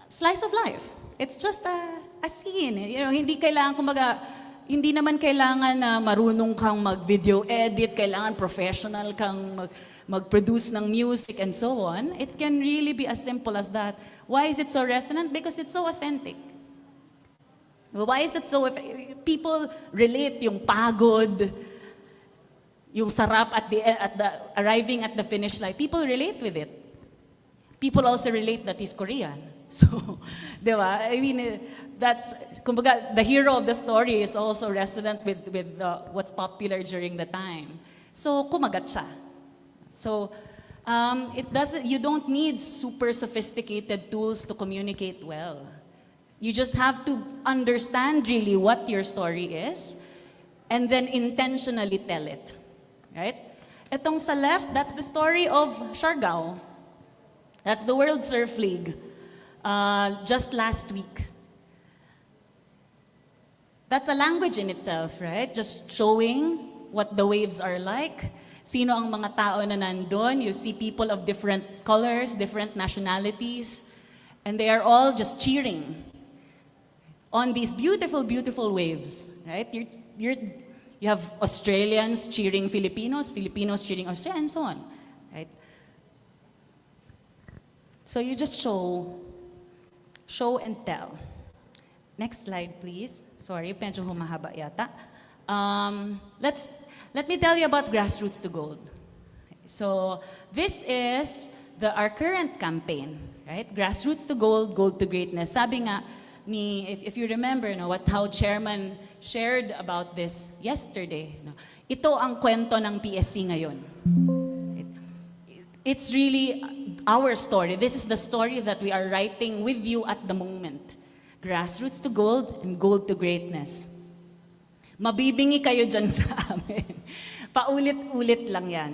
slice of life. It's just a scene. Hindi kailangan, kumbaga, hindi naman kailangan na marunong kang mag-video edit, kailangan professional kang mag-produce ng music and so on. It can really be as simple as that. Why is it so resonant? Because it's so authentic. Why is it so, people relate yung pagod, yung sarap at the arriving at the finish line. People relate with it. People also relate that he's Korean. So, di ba? I mean, that's, kumbaga, the hero of the story is also resonant with what's popular during the time. So, kumagat siya. So, you don't need super sophisticated tools to communicate well. You just have to understand really what your story is and then intentionally tell it. Right? Etong sa left, that's the story of Siargao. That's the World Surf League. Just last week. That's a language in itself, right? Just showing what the waves are like. Sino ang mga tao na nandun. You see people of different colors, different nationalities, and they are all just cheering on these beautiful, beautiful waves, right? You have Australians cheering Filipinos, Filipinos cheering Australians, and so on, right? So you just show and tell. Next slide, please. Sorry, medyo humahaba yata. Let me tell you about Grassroots to Gold. So this is our current campaign, right? Grassroots to Gold, Gold to Greatness. Sabi nga, if you remember how Chairman shared about this yesterday, ito ang kwento ng PSC ngayon. It's really our story. This is the story that we are writing with you at the moment. Grassroots to Gold and Gold to Greatness. Mabibingi kayo dyan sa amin. Paulit-ulit lang yan.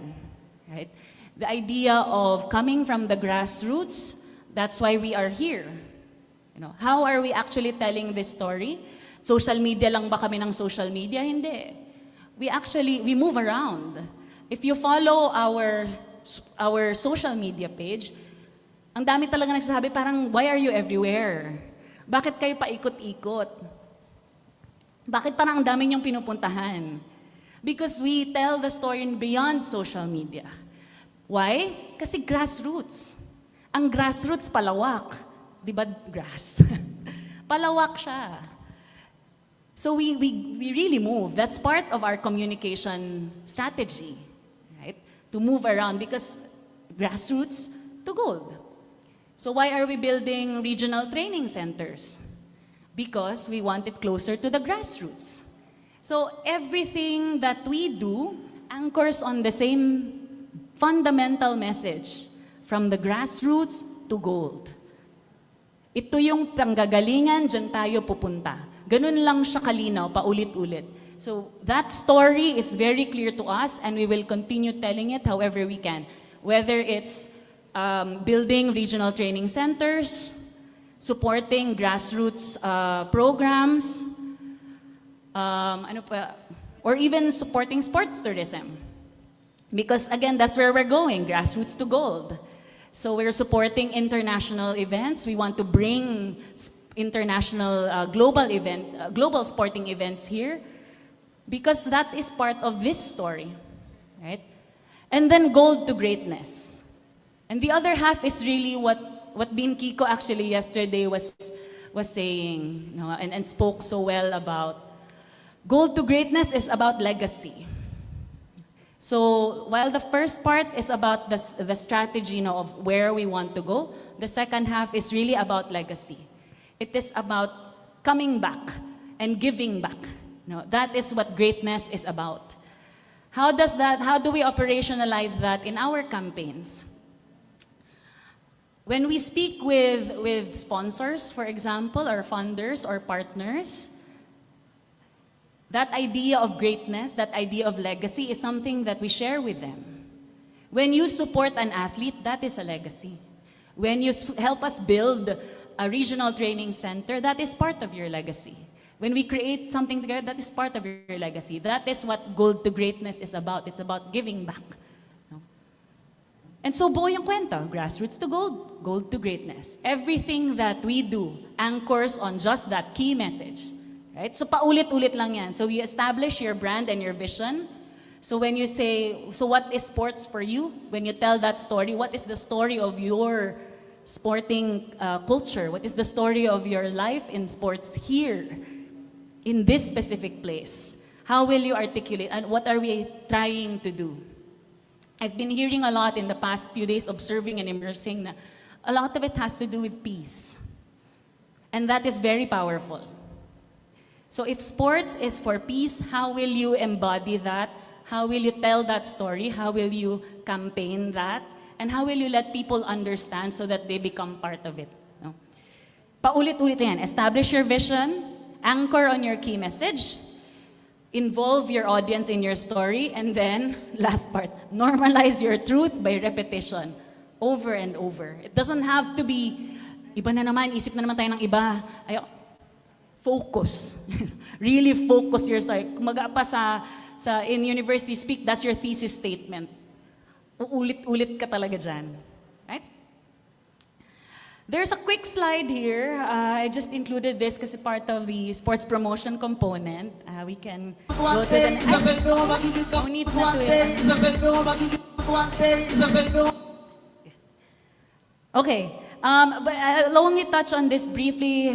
Right? The idea of coming from the grassroots, that's why we are here. How are we actually telling this story? Social media lang ba kami ng social media? Hindi. We move around. If you follow our social media page, ang dami talaga nagsasabi, parang, why are you everywhere? Bakit kayo paikot-ikot? Bakit parang ang dami niyong pinupuntahan? Because we tell the story beyond social media. Why? Kasi grassroots. Ang grassroots palawak. Di ba grass? Palawak siya. So we really move. That's part of our communication strategy, right? To move around because grassroots to gold. So why are we building regional training centers? Because we want it closer to the grassroots. So everything that we do anchors on the same fundamental message, from the grassroots to gold. Ito yung panggagalingan, dyan tayo pupunta. Ganun lang siya kalinaw, paulit-ulit. So that story is very clear to us and we will continue telling it however we can. Whether it's building regional training centers, supporting grassroots programs, or even supporting sports tourism. Because again, that's where we're going, grassroots to gold. So we're supporting international events. We want to bring international global sporting events here because that is part of this story, right? And then gold to greatness. And the other half is really what Dean Kiko actually yesterday was saying, and spoke so well about. Gold to greatness is about legacy. So while the first part is about the strategy of where we want to go, the second half is really about legacy. It is about coming back and giving back No, that is what greatness is about. How do we operationalize that in our campaigns? When we speak with sponsors, for example, or funders or partners, that idea of greatness, that idea of legacy is something that we share with them. When you support an athlete, that is a legacy. When you help us build a regional training center, that is part of your legacy. When we create something together, that is part of your legacy. That is what Gold to Greatness is about. It's about giving back. No? And so buo yung kwento, grassroots to gold, gold to greatness. Everything that we do anchors on just that key message. Right? So paulit-ulit lang yan. So you establish your brand and your vision. So when you say, so what is sports for you? When you tell that story, what is the story of your sporting culture? What is the story of your life in sports here, in this specific place? How will you articulate, and what are we trying to do? I've been hearing a lot in the past few days, observing and immersing, na a lot of it has to do with peace. And that is very powerful. So if sports is for peace, how will you embody that? How will you tell that story? How will you campaign that? And how will you let people understand so that they become part of it? No? Paulit-ulit yan. Establish your vision, anchor on your key message, involve your audience in your story, and then, last part, normalize your truth by repetition, over and over. It doesn't have to be, iba na naman, isip na naman tayo ng iba. Focus. Really focus your story. Kumaga pa in university speak, that's your thesis statement. Uulit-ulit ka talaga dyan. Right? There's a quick slide here. I just included this kasi part of the sports promotion component. We can go to the next. No need na to it. Okay. But I'll only touch on this briefly.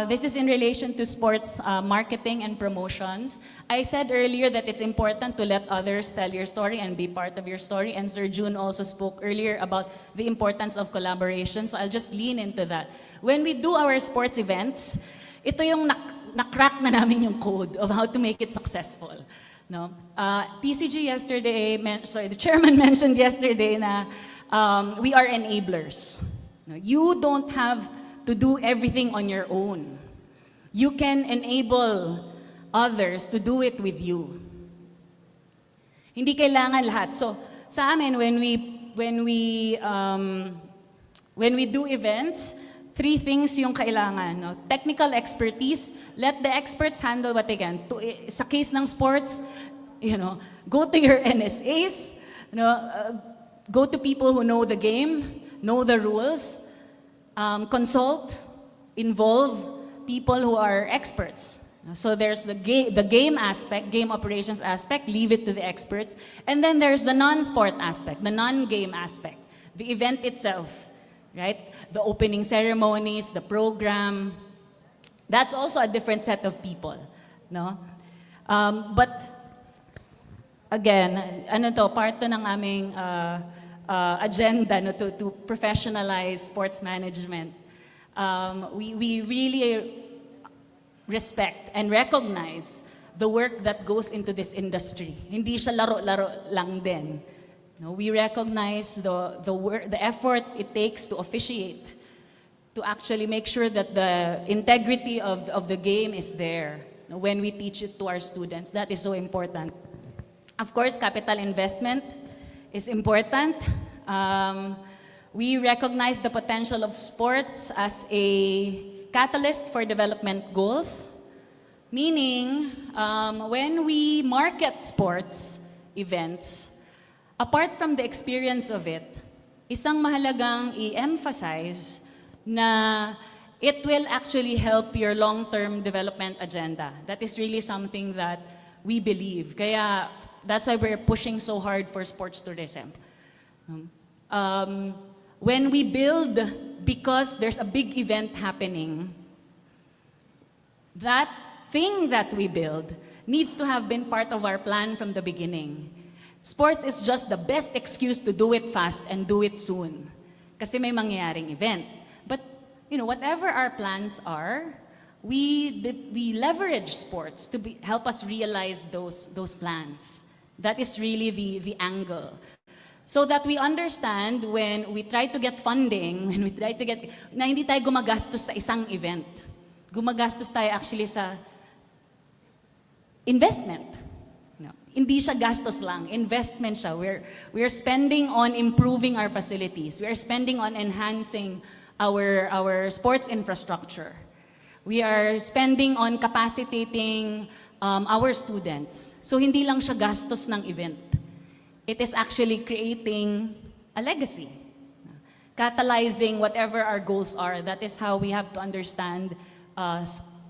This is in relation to sports marketing and promotions. I said earlier that it's important to let others tell your story and be part of your story. And Sir June also spoke earlier about the importance of collaboration. So I'll just lean into that. When we do our sports events, ito yung na-crack na namin yung code of how to make it successful. No? PCG yesterday, the chairman mentioned yesterday na we are enablers. No, you don't have to do everything on your own. You can enable others to do it with you. Hindi kailangan lahat. So sa amin, when we do events, 3 things yung kailangan. No? Technical expertise, let the experts handle what they can. Sa case ng sports, go to your NSAs, go to people who know the game, know the rules, consult, involve people who are experts. So there's the game aspect, game operations aspect, leave it to the experts. And then there's the non-sport aspect, the non-game aspect, the event itself, right? The opening ceremonies, the program. That's also a different set of people, no? But again, part to ng aming agenda to professionalize sports management. We really respect and recognize the work that goes into this industry. Hindi siya laro-laro lang din. No, we recognize the work, the effort it takes to officiate, to actually make sure that the integrity of the game is there when we teach it to our students. That is so important. Of course, capital investment is important. We recognize the potential of sports as a catalyst for development goals, meaning when we market sports events, apart from the experience of it, isang mahalagang i-emphasize na it will actually help your long-term development agenda. That is really something that we believe. Kaya that's why we're pushing so hard for sports tourism. When we build, because there's a big event happening, that thing that we build needs to have been part of our plan from the beginning. Sports is just the best excuse to do it fast and do it soon. Kasi may mangyayaring event. But, whatever our plans are, we leverage sports to help us realize those plans. That is really the angle. So that we understand when we try to get funding, when we try to get, na hindi tayo gumagastos sa isang event. Gumagastos tayo actually sa investment. No, hindi siya gastos lang, investment siya. We're spending on improving our facilities. We are spending on enhancing our sports infrastructure. We are spending on capacitating our students. So hindi lang siya gastos ng event. It is actually creating a legacy. Catalyzing whatever our goals are. That is how we have to understand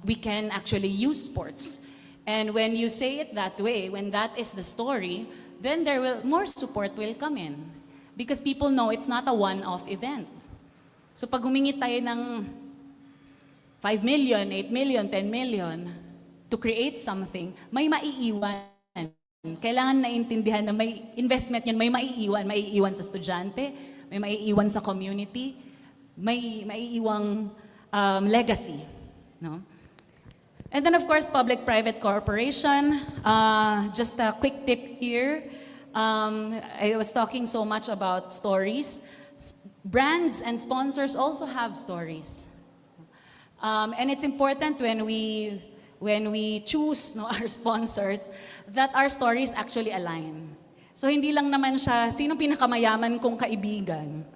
we can actually use sports. And when you say it that way, when that is the story, then more support will come in. Because people know it's not a one-off event. So pag humingi tayo ng 5 million, 8 million, 10 million to create something, may maiiwan. Kailangan naintindihan na may investment yan, may maiiwan sa estudyante, may maiiwan sa community, may maiiwang legacy. No? And then of course, public-private cooperation. Just a quick tip here. I was talking so much about stories. Brands and sponsors also have stories. And it's important when we choose our sponsors that our stories actually align. So hindi lang naman siya, sino pinakamayaman kong kaibigan?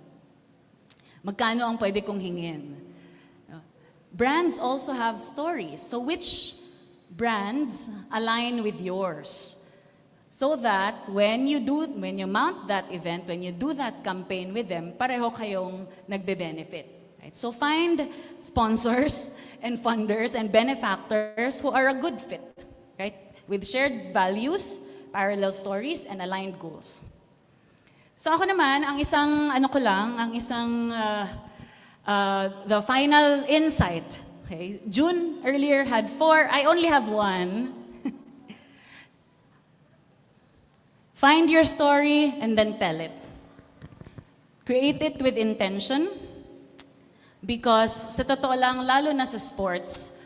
Magkano ang pwede kong hingin? Brands also have stories. So which brands align with yours? So that when you mount that event, when you do that campaign with them, pareho kayong nagbe-benefit. Right? So find sponsors and funders and benefactors who are a good fit, right? With shared values, parallel stories, and aligned goals. So ako naman, the final insight. Okay? June earlier had 4, I only have 1. Find your story and then tell it. Create it with intention. Because sa totoo lang, lalo na sa sports,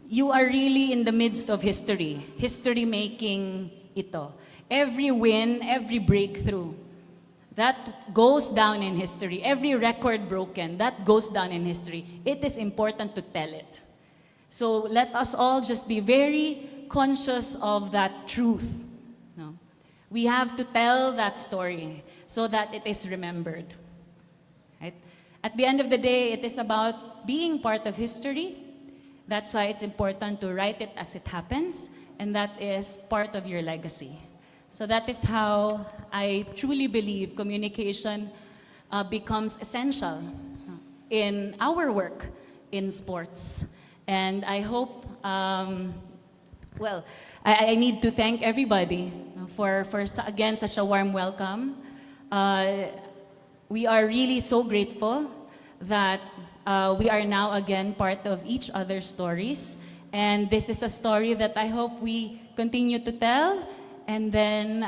you are really in the midst of history. History making ito. Every win, every breakthrough, that goes down in history. Every record broken, that goes down in history. It is important to tell it. So let us all just be very conscious of that truth. No? We have to tell that story so that it is remembered. Right? At the end of the day, it is about being part of history. That's why it's important to write it as it happens, and that is part of your legacy. So that is how I truly believe communication becomes essential in our work in sports. And I hope, I need to thank everybody for again, such a warm welcome. We are really so grateful that we are now again part of each other's stories. And this is a story that I hope we continue to tell. And then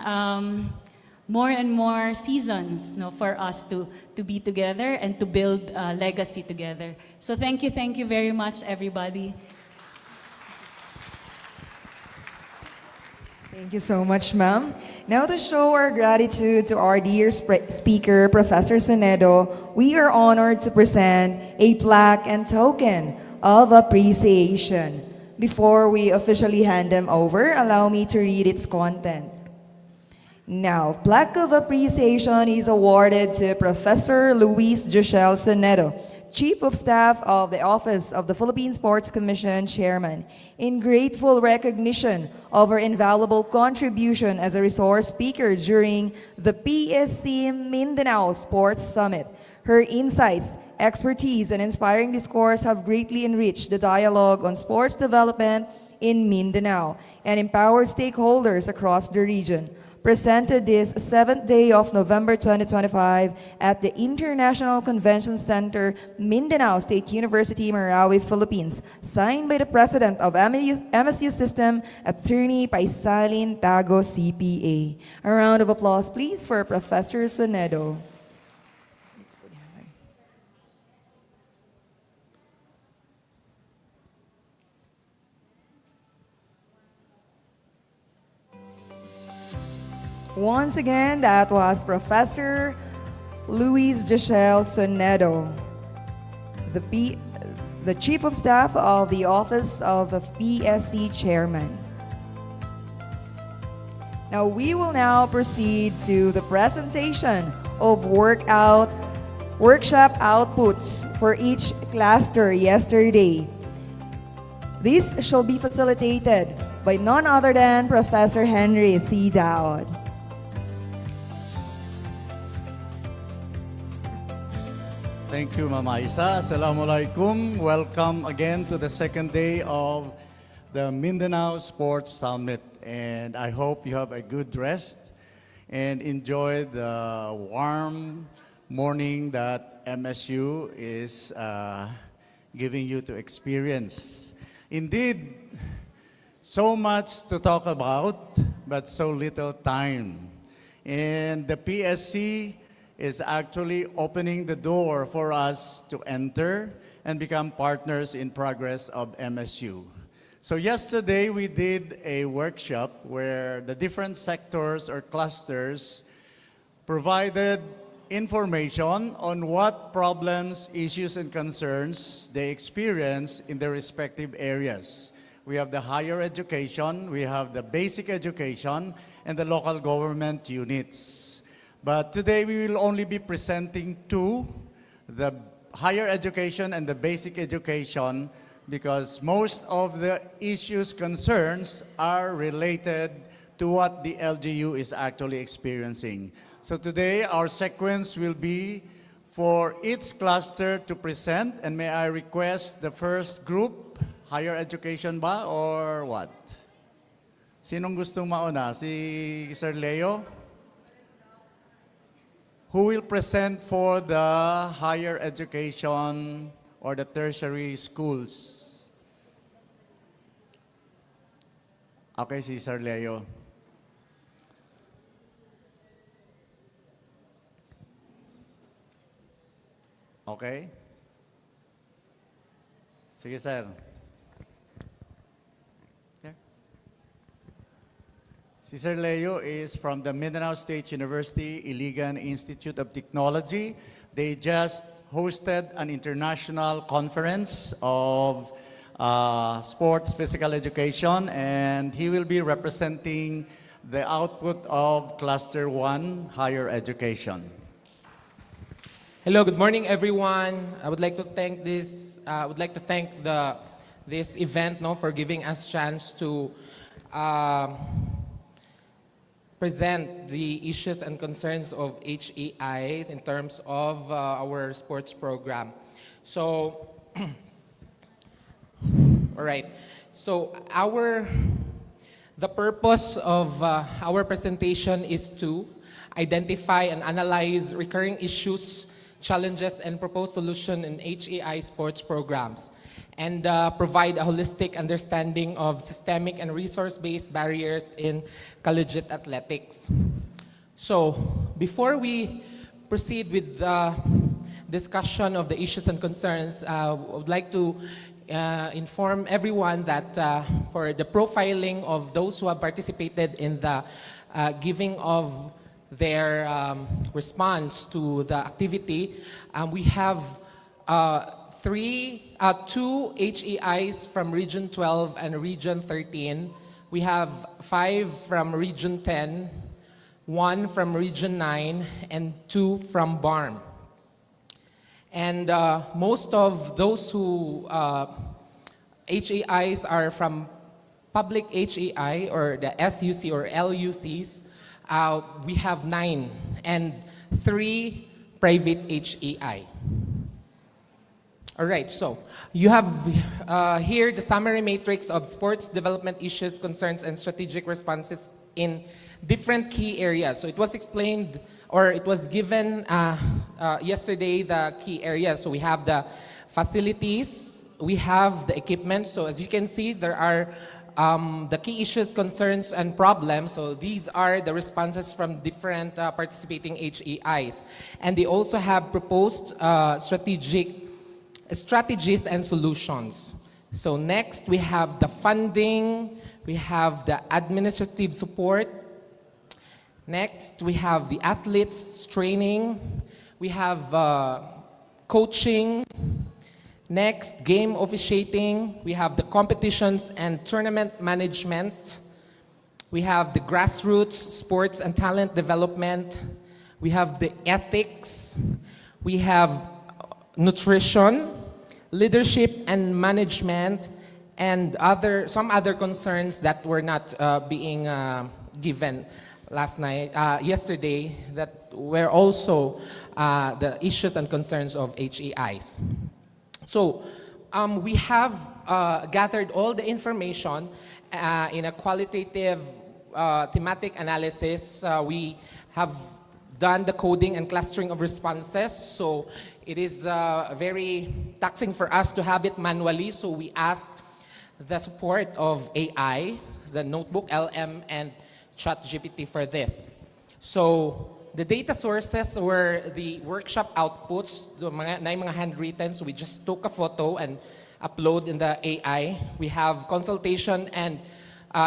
more and more seasons for us to be together and to build a legacy together. So thank you very much, everybody. Thank you so much, ma'am. Now to show our gratitude to our dear speaker, Professor Sonedo, we are honored to present a plaque and token of appreciation. Before we officially hand them over, allow me to read its content. Now, plaque of appreciation is awarded to Professor Luis Joshel Sonedo, Chief of Staff of the Office of the Philippine Sports Commission Chairman, in grateful recognition of her invaluable contribution as a resource speaker during the PSC Mindanao Sports Summit. Her insights, expertise, and inspiring discourse have greatly enriched the dialogue on sports development in Mindanao and empowered stakeholders across the region. Presented this 7th day of November 2025 at the International Convention Center, Mindanao State University, Marawi, Philippines. Signed by the President of MSU System, Attorney Paisalin Tago, CPA. A round of applause, please, for Professor Sonedo. Once again, that was Professor Luis Giselle Sonedo, the Chief of Staff of the Office of the PSC Chairman. Now we will now proceed to the presentation of workshop outputs for each cluster yesterday. This shall be facilitated by none other than Professor Henry C. Dowd. Thank you, Mama Isa. Assalamualaikum. Welcome again to the second day of the Mindanao Sports Summit. And I hope you have a good rest and enjoy the warm morning that MSU is giving you to experience. Indeed, so much to talk about, but so little time. And the PSC is actually opening the door for us to enter and become partners in progress of MSU. So yesterday we did a workshop where the different sectors or clusters provided information on what problems, issues, and concerns they experience in their respective areas. We have the higher education, we have the basic education, and the local government units. But today we will only be presenting two, the higher education and the basic education, because most of the issues, concerns are related to what the LGU is actually experiencing. So today our sequence will be for each cluster to present, and may I request the first group, higher education ba or what? Sinong gustong mauna? Si Sir Leo? Who will present for the higher education or the tertiary schools? Okay, si Sir Leo. Okay? Sige, sir. Okay. Si Sir Leo is from the Mindanao State University Iligan Institute of Technology. They just hosted an international conference of sports physical education, and he will be representing the output of Cluster 1, Higher Education. Hello, good morning, everyone. I would like to thank this event for giving us chance to present the issues and concerns of HEIs in terms of our sports program. So, all right. So the purpose of our presentation is to identify and analyze recurring issues, challenges, and propose solution in HEI sports programs, and provide a holistic understanding of systemic and resource-based barriers in collegiate athletics. So, before we proceed with the discussion of the issues and concerns, I would like to inform everyone that for the profiling of those who have participated in the giving of their response to the activity, we have two HEIs from Region 12 and Region 13. We have 5 from Region 10, 1 from Region 9, and 2 from BARM. And most of those who HEIs are from public HEI or the SUC or LUCs. We have 9 and 3 private HEI. All right, so you have here the summary matrix of sports development issues, concerns, and strategic responses in different key areas. So it was explained, or it was given yesterday, the key areas. So we have the facilities, we have the equipment. So as you can see, there are the key issues, concerns, and problems. So these are the responses from different participating HEIs. And they also have proposed strategies and solutions. So next, we have the funding, we have the administrative support, Next, we have the athletes training. We have coaching. Next, game officiating. We have the competitions and tournament management. We have the grassroots sports and talent development. We have the ethics. We have nutrition, leadership and management, and some other concerns that were not being given yesterday, that were also the issues and concerns of HEIs. So we have gathered all the information in a qualitative thematic analysis. We have done the coding and clustering of responses. So it is very taxing for us to have it manually. So we asked the support of AI, the Notebook LM, and ChatGPT for this. So the data sources were the workshop outputs, na yung mga handwritten. So we just took a photo and upload in the AI. We have consultation and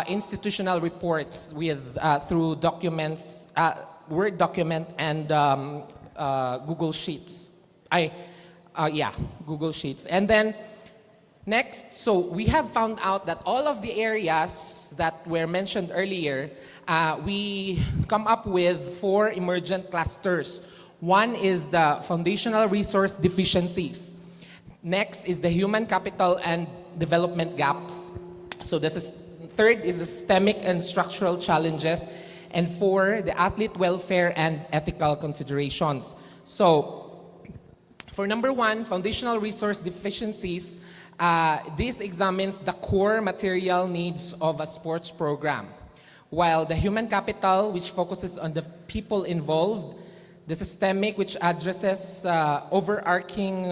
institutional reports through documents, Word document and Google Sheets. Google Sheets. And then next, so we have found out that all of the areas that were mentioned earlier, we come up with 4 emergent clusters. One is the foundational resource deficiencies. Next is the human capital and development gaps. So third is the systemic and structural challenges. And 4, the athlete welfare and ethical considerations. So for number 1, foundational resource deficiencies, this examines the core material needs of a sports program, while the human capital, which focuses on the people involved, the systemic, which addresses overarching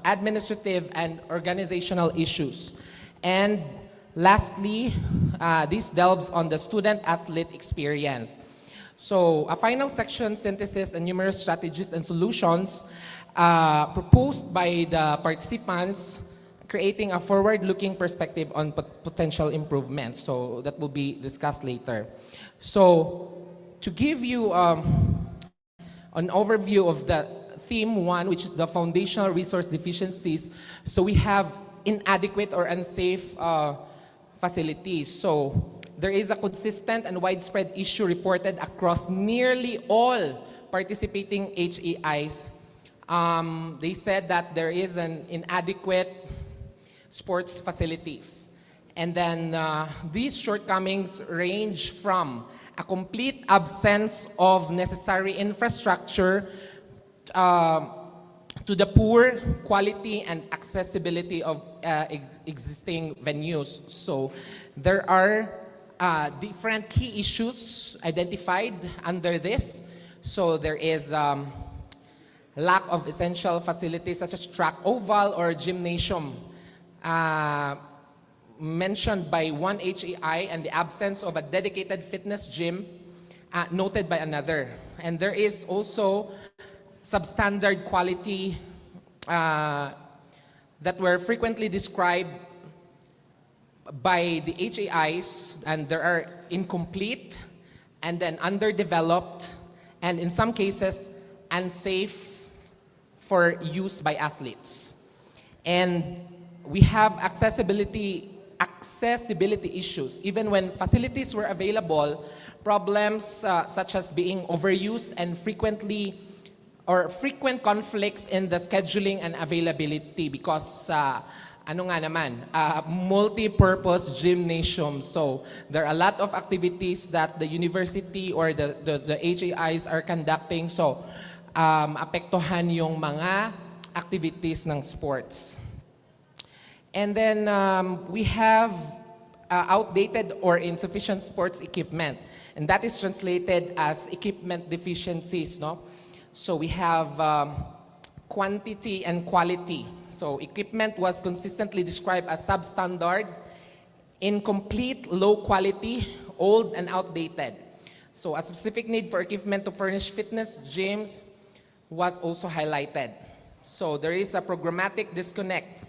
administrative and organizational issues, and lastly, this delves on the student-athlete experience. So a final section, synthesis and numerous strategies and solutions proposed by the participants, creating a forward-looking perspective on potential improvements. So that will be discussed later. So to give you an overview of the theme 1, which is the foundational resource deficiencies, so we have inadequate or unsafe facilities. So there is a consistent and widespread issue reported across nearly all participating HEIs. They said that there is an inadequate sports facilities. And then these shortcomings range from a complete absence of necessary infrastructure to the poor quality and accessibility of existing venues. So there are different key issues identified under this. So there is lack of essential facilities such as track, oval, or gymnasium mentioned by one HEI, and the absence of a dedicated fitness gym noted by another. And there is also substandard quality that were frequently described by the HEIs, and there are incomplete and then underdeveloped, and in some cases unsafe for use by athletes. And we have accessibility issues. Even when facilities were available, problems such as being overused and frequent conflicts in the scheduling and availability, because multi-purpose gymnasium. So there are a lot of activities that the university or the HEIs are conducting. So apektuhan yung mga activities ng sports. And then we have outdated or insufficient sports equipment. And that is translated as equipment deficiencies, no? So we have quantity and quality. So equipment was consistently described as substandard, incomplete, low quality, old, and outdated. So a specific need for equipment to furnish fitness gyms was also highlighted. So there is a programmatic disconnect.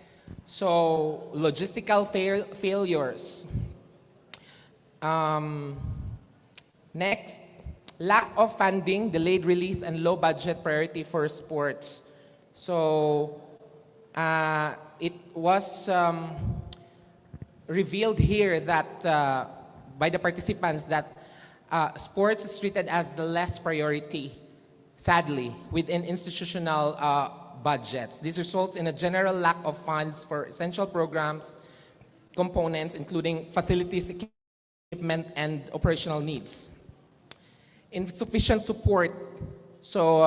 So logistical failures. Next, lack of funding, delayed release, and low budget priority for sports. So it was revealed here that by the participants that sports is treated as the less priority, sadly, within institutional budgets. This results in a general lack of funds for essential programs, components, including facilities, equipment, and operational needs. Insufficient support. So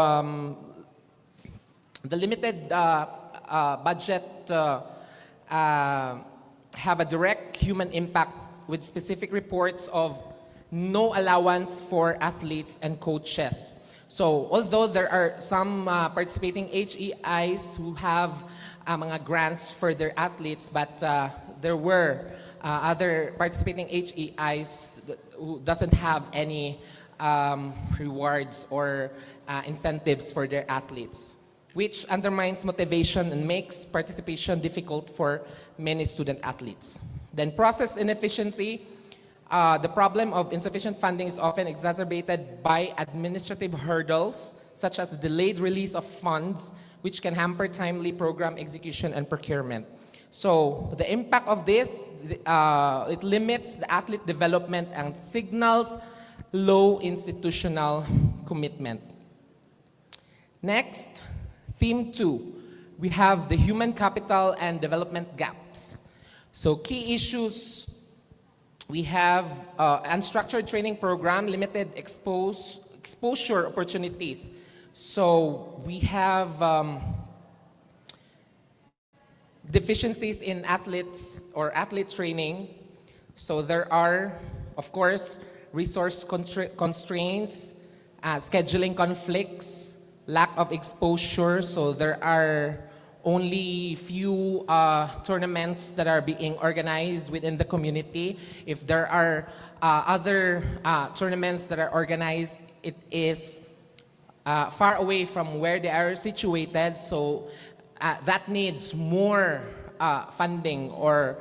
the limited budget have a direct human impact with specific reports of no allowance for athletes and coaches. So although there are some participating HEIs who have mga grants for their athletes, but there were other participating HEIs who doesn't have any rewards or incentives for their athletes, which undermines motivation and makes participation difficult for many student athletes. Then process inefficiency. The problem of insufficient funding is often exacerbated by administrative hurdles, such as the delayed release of funds, which can hamper timely program execution and procurement. So the impact of this, it limits the athlete development and signals low institutional commitment. Next, theme 2, we have the human capital and development gaps. So key issues, we have unstructured training program, limited exposure opportunities. So we have deficiencies in athletes or athlete training. So there are, of course, resource constraints, scheduling conflicts, lack of exposure. So there are only few tournaments that are being organized within the community. If there are other tournaments that are organized, it is far away from where they are situated. So that needs more funding or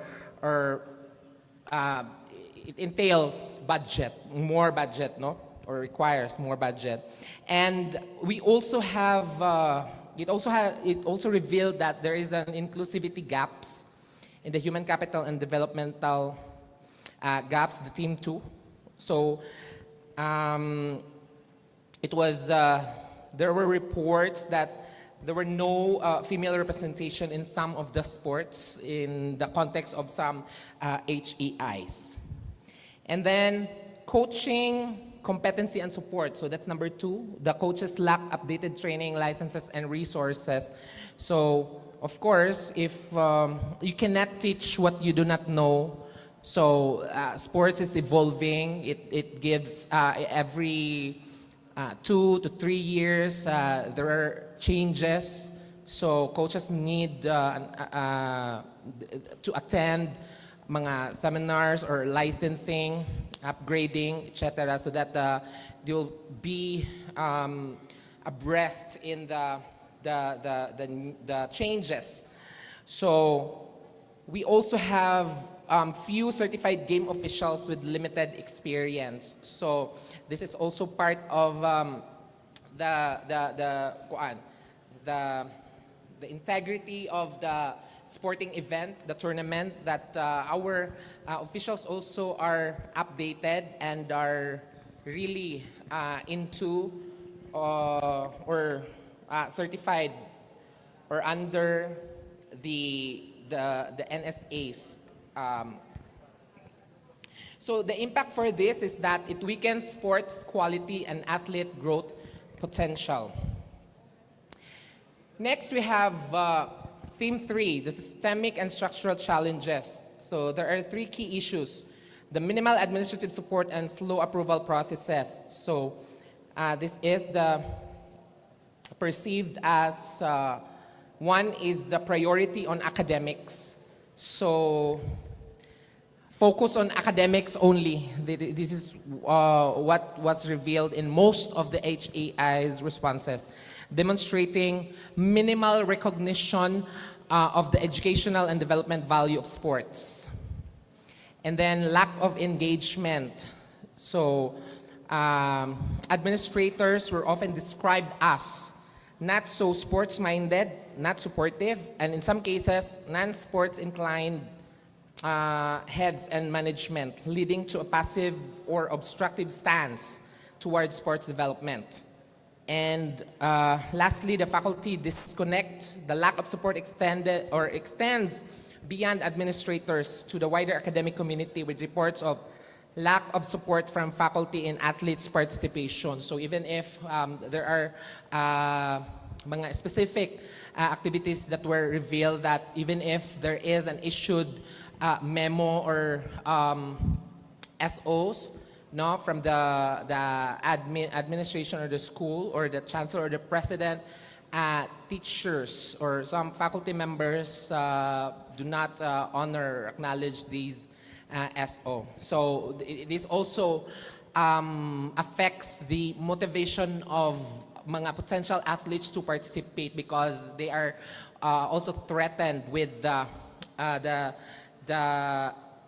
it entails budget, more budget, no? Or requires more budget. And we also have, it also revealed that there is an inclusivity gaps in the human capital and developmental gaps, the theme 2. So it was, there were reports that there were no female representation in some of the sports in the context of some HEIs. And then coaching, competency and support. So that's number 2. The coaches lack updated training, licenses, and resources. So, of course, if you cannot teach what you do not know, so sports is evolving. It gives every 2 to 3 years, there are changes. So coaches need to attend mga seminars or licensing, upgrading, etc., so that they will be abreast in the changes. So we also have few certified game officials with limited experience. So this is also part of the integrity of the sporting event, the tournament, that our officials also are updated and are really into or certified or under the NSA's. So the impact for this is that it weakens sports quality and athlete growth potential. Next, we have theme 3, the systemic and structural challenges. So there are 3 key issues: the minimal administrative support and slow approval processes. So this is the perceived as one is the priority on academics. So focus on academics only. This is what was revealed in most of the HEI's responses, demonstrating minimal recognition of the educational and development value of sports. And then lack of engagement. So administrators were often described as not so sports-minded, not supportive, and in some cases, non-sports inclined heads and management, leading to a passive or obstructive stance towards sports development. And lastly, the faculty disconnect. The lack of support extends beyond administrators to the wider academic community with reports of lack of support from faculty in athletes' participation. So even if there are mga specific activities that were revealed, that even if there is an issued memo or SOs, no, from the administration or the school or the chancellor or the president, teachers or some faculty members do not honor or acknowledge these SO. So this also affects the motivation of mga potential athletes to participate because they are also threatened with the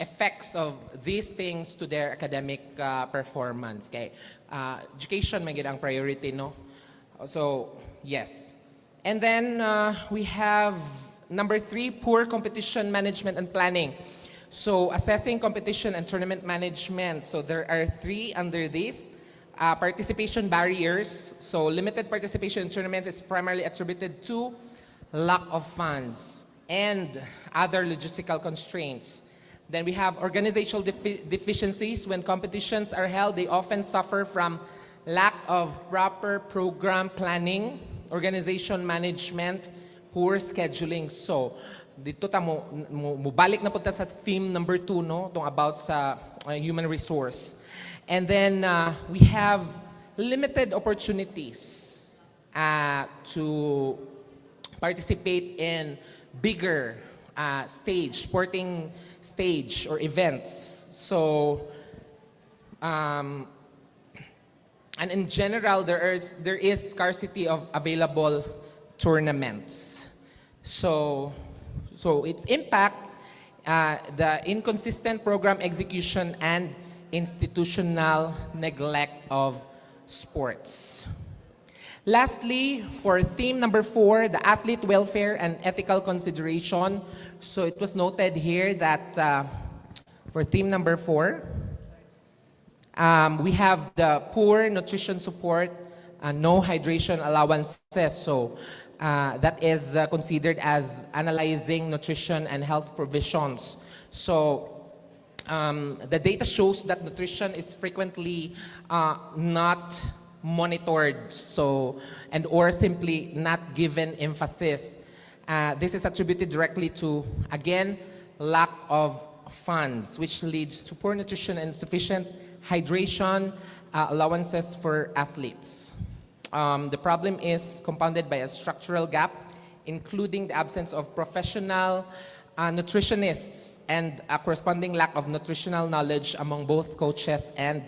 effects of these things to their academic performance. Okay, education may ang priority, no? So yes, and then we have number 3, poor competition management and planning. So assessing competition and tournament management. So there are 3 under this. Participation barriers. So limited participation in tournaments is primarily attributed to lack of funds and other logistical constraints. Then we have organizational deficiencies. When competitions are held, they often suffer from lack of proper program planning, organization management, poor scheduling. So dito ta mo balik na punta sa theme number 2, no, tong about sa human resource. And then we have limited opportunities to participate in bigger sporting stage or events. So, and in general, there is scarcity of available tournaments. So its impact, the inconsistent program execution and institutional neglect of sports. Lastly, for theme number 4, the athlete welfare and ethical consideration. So it was noted here that for theme number 4, we have the poor nutrition support, no hydration allowances. So that is considered as analyzing nutrition and health provisions. So the data shows that nutrition is frequently not monitored, and or simply not given emphasis. This is attributed directly to, again, lack of funds, which leads to poor nutrition and insufficient hydration allowances for athletes. The problem is compounded by a structural gap, including the absence of professional nutritionists and a corresponding lack of nutritional knowledge among both coaches and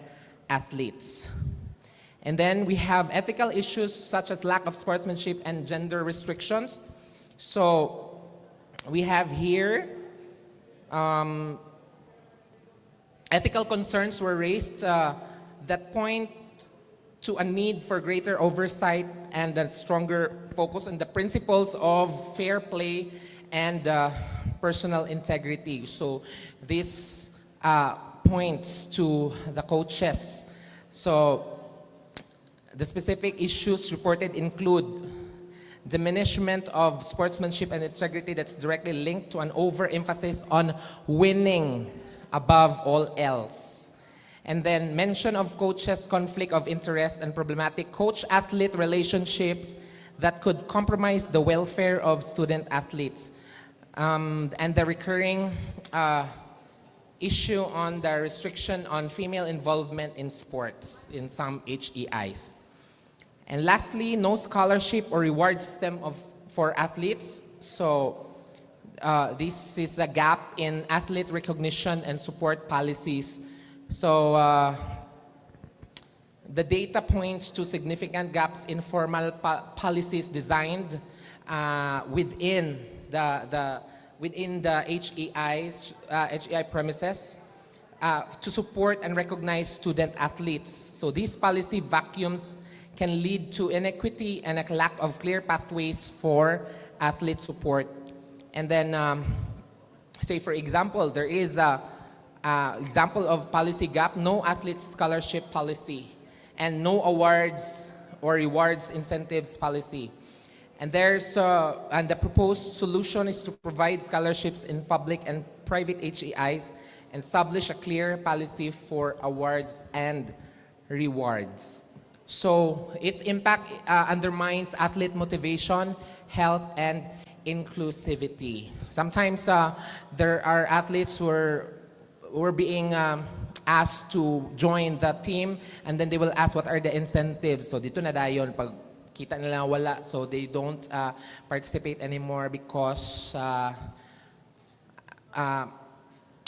athletes. And then we have ethical issues such as lack of sportsmanship and gender restrictions. So we have here ethical concerns were raised that point to a need for greater oversight and a stronger focus on the principles of fair play and personal integrity. So this points to the coaches. So the specific issues reported include diminishment of sportsmanship and integrity that's directly linked to an overemphasis on winning above all else. And then mention of coaches' conflict of interest and problematic coach-athlete relationships that could compromise the welfare of student athletes. And the recurring issue on the restriction on female involvement in sports in some HEIs. And lastly, no scholarship or reward system for athletes. So this is a gap in athlete recognition and support policies. So the data points to significant gaps in formal policies designed within the HEI premises. to support and recognize student athletes. So these policy vacuums can lead to inequity and a lack of clear pathways for athlete support. And then, say for example, there is a example of policy gap: no athlete scholarship policy, and no awards or rewards incentives policy. And and the proposed solution is to provide scholarships in public and private HEIs and establish a clear policy for awards and rewards. So its impact undermines athlete motivation, health, and inclusivity. Sometimes there are athletes who are being asked to join the team, and then they will ask what are the incentives. So dito na dayon pag kita nila wala, so they don't participate anymore because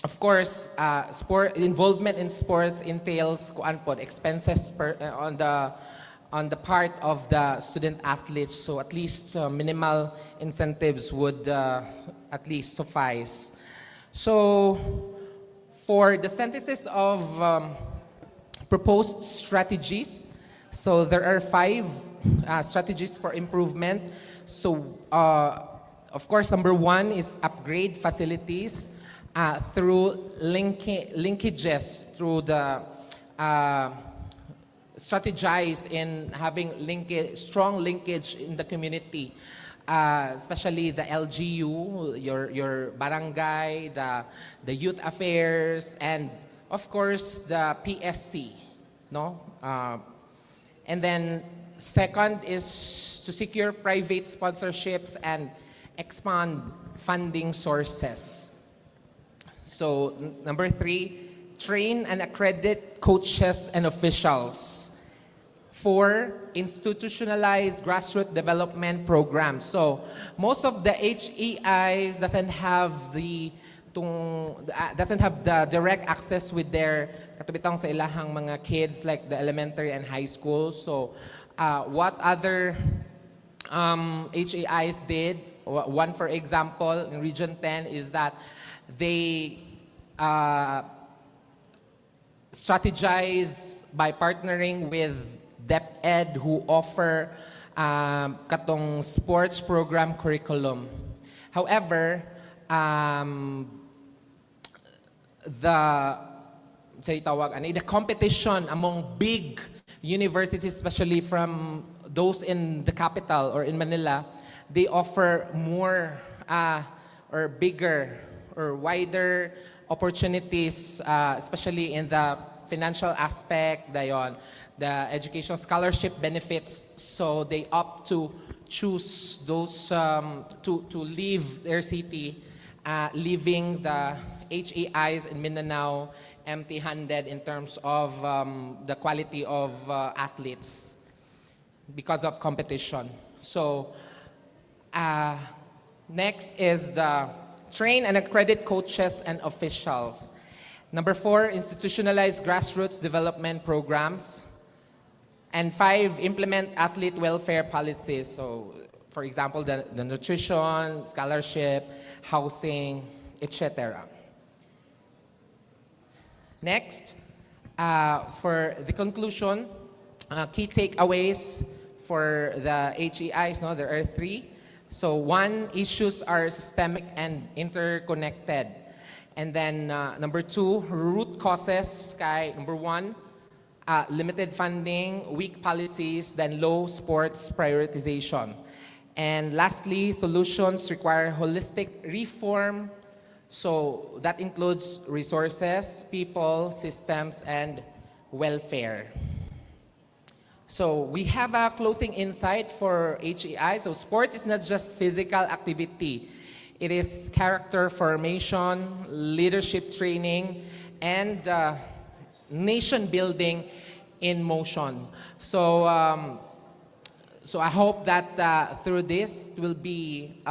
of course, sport involvement in sports entails kuan pod expenses on the part of the student athletes. So at least minimal incentives would at least suffice. So for the synthesis of proposed strategies, so there are 5 strategies for improvement. So of course, number 1 is upgrade facilities through linkages, through the strategize in having strong linkage in the community, especially the LGU, your barangay, the youth affairs, and of course the PSC, no? And then second is to secure private sponsorships and expand funding sources. So number 3, train and accredit coaches and officials. 4, institutionalize grassroots development programs. So most of the HEIs doesn't have the direct access with their katubitang sa ilahang mga kids like the elementary and high school. So what other HEIs did, one for example in Region 10, is that they strategize by partnering with DepEd, who offer katong sports program curriculum. However, the competition among big universities, especially from those in the capital or in Manila, they offer more or bigger or wider opportunities, especially in the financial aspect, the educational scholarship benefits. So they opt to choose those to leave their city, leaving the HEIs in Mindanao empty-handed in terms of the quality of athletes because of competition. So next is the train and accredit coaches and officials. Number 4, institutionalize grassroots development programs. And 5, implement athlete welfare policies. So, for example, the nutrition, scholarship, housing, etc. Next, for the conclusion, key takeaways for the HEIs, no, there are 3. So 1, issues are systemic and interconnected. And then number 2, root causes, number 1, limited funding, weak policies, then low sports prioritization. And lastly, solutions require holistic reform. So that includes resources, people, systems, and welfare. So we have a closing insight for HEI. So sport is not just physical activity. It is character formation, leadership training, and nation building in motion. So, so I hope that through this it will be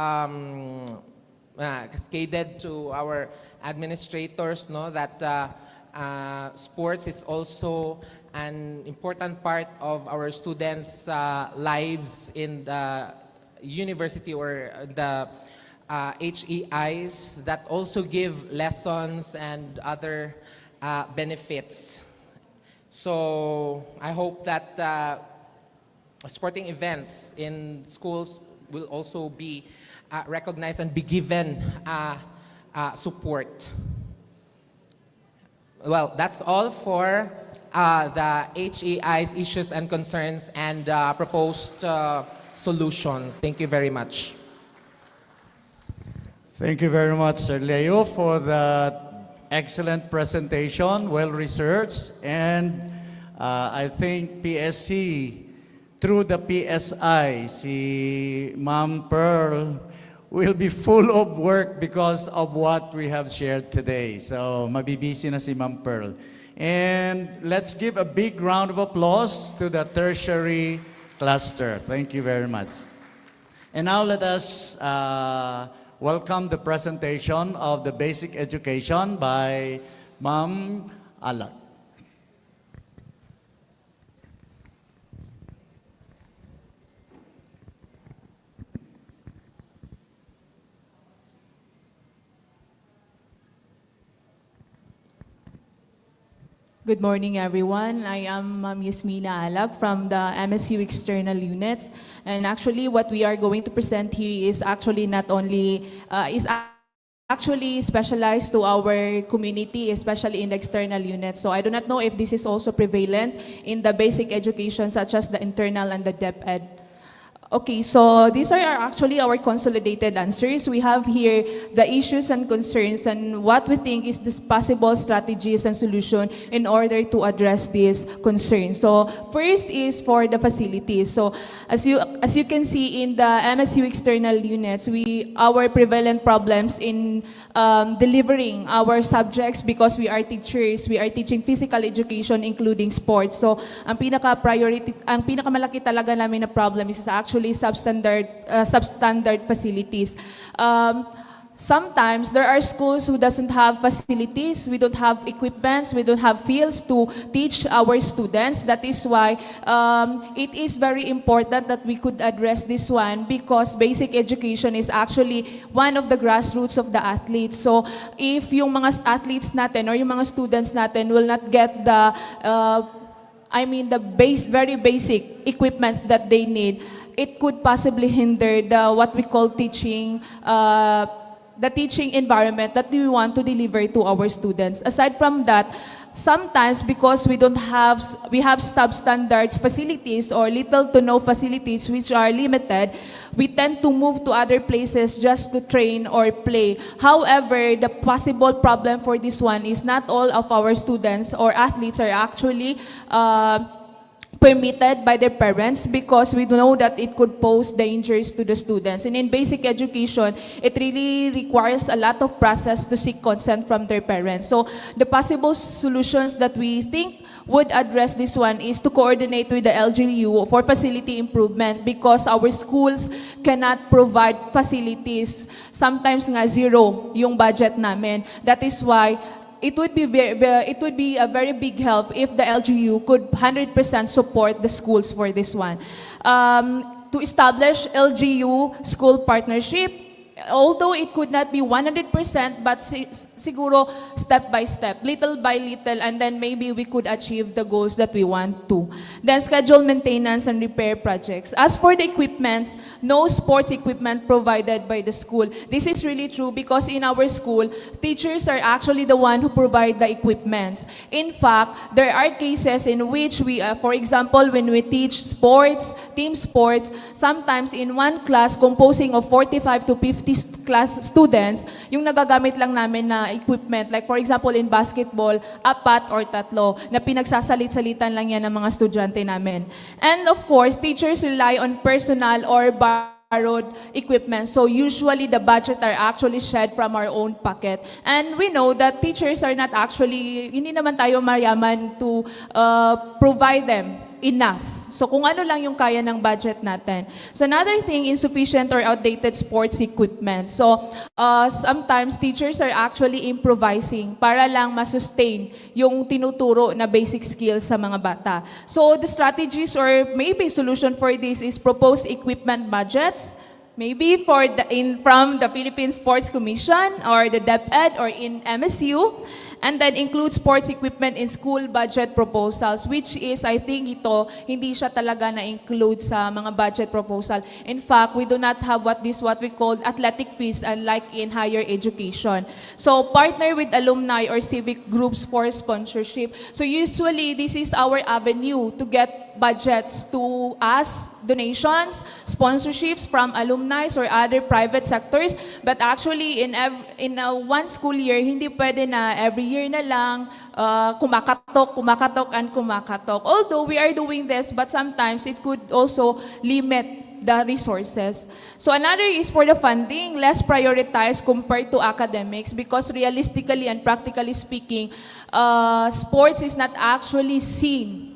cascaded to our administrators, no, that sports is also an important part of our students' lives in the university or the HEIs, that also give lessons and other benefits. So I hope that sporting events in schools will also be recognized and be given support. Well, that's all for the HEI's issues and concerns and proposed solutions. Thank you very much. Thank you very much, Sir Leo, for that excellent presentation, well-researched, and I think PSC, through the PSI, si Ma'am Pearl will be full of work because of what we have shared today. So, mabibisi na si Ma'am Pearl. And let's give a big round of applause to the tertiary cluster. Thank you very much. And now let us welcome the presentation of the basic education by Ma'am Alak. Good morning, everyone. I am Ms. Mina Alag from the MSU External Units. And actually, what we are going to present here is actually not only, actually specialized to our community, especially in the external units. So I do not know if this is also prevalent in the basic education, such as the internal and the DepEd. Okay, so these are actually our consolidated answers. We have here the issues and concerns and what we think is the possible strategies and solution in order to address these concerns. So first is for the facilities. So as you can see in the MSU external units, our prevalent problems in delivering our subjects, because we are teachers, we are teaching physical education including sports. So ang pinakamalaki talaga namin na problem is actually substandard facilities. Sometimes there are schools who doesn't have facilities, we don't have equipments, we don't have fields to teach our students. That is why it is very important that we could address this one, because basic education is actually one of the grassroots of the athletes. So if yung mga athletes natin or yung mga students natin will not get the very basic equipments that they need, it could possibly hinder what we call teaching, the teaching environment that we want to deliver to our students. Aside from that, sometimes because we have substandard facilities or little to no facilities which are limited, we tend to move to other places just to train or play. However, the possible problem for this one is not all of our students or athletes are actually permitted by their parents, because we know that it could pose dangers to the students. And in basic education, it really requires a lot of process to seek consent from their parents. So the possible solutions that we think would address this one is to coordinate with the LGU for facility improvement, because our schools cannot provide facilities. Sometimes nga zero yung budget namin. That is why it would be a very big help if the LGU could 100% support the schools for this one. To establish LGU school partnership, although it could not be 100%, but siguro step by step, little by little, and then maybe we could achieve the goals that we want to. Then schedule maintenance and repair projects. As for the equipments, no sports equipment provided by the school. This is really true, because in our school, teachers are actually the one who provide the equipments. In fact, there are cases in which we, for example, when we teach sports, team sports, sometimes in one class composing of 45 to 50 class students, yung nagagamit lang namin na equipment, like for example in basketball, 4 or 3 na pinagsasalit-salitan lang yan ng mga estudyante namin. And of course, teachers rely on personal or borrowed equipment. So usually the budget are actually shed from our own pocket. And we know that teachers are not actually, hindi naman tayo mayaman to provide them enough. So kung ano lang yung kaya ng budget natin. So another thing, insufficient or outdated sports equipment. So sometimes teachers are actually improvising para lang masustain yung tinuturo na basic skills sa mga bata. So the strategies or maybe solution for this is propose equipment budgets, maybe from the Philippine Sports Commission or the DepEd or in MSU. and then include sports equipment in school budget proposals, which is, I think ito, hindi siya talaga na-include sa mga budget proposal. In fact, we do not have what we call athletic fees, unlike in higher education. So partner with alumni or civic groups for sponsorship. So usually, this is our avenue to get budgets to us, donations, sponsorships from alumni or other private sectors. But actually, in one school year, hindi pwede na every year na lang kumakatok. Although we are doing this, but sometimes it could also limit the resources. So another is for the funding, less prioritized compared to academics, because realistically and practically speaking, sports is not actually seen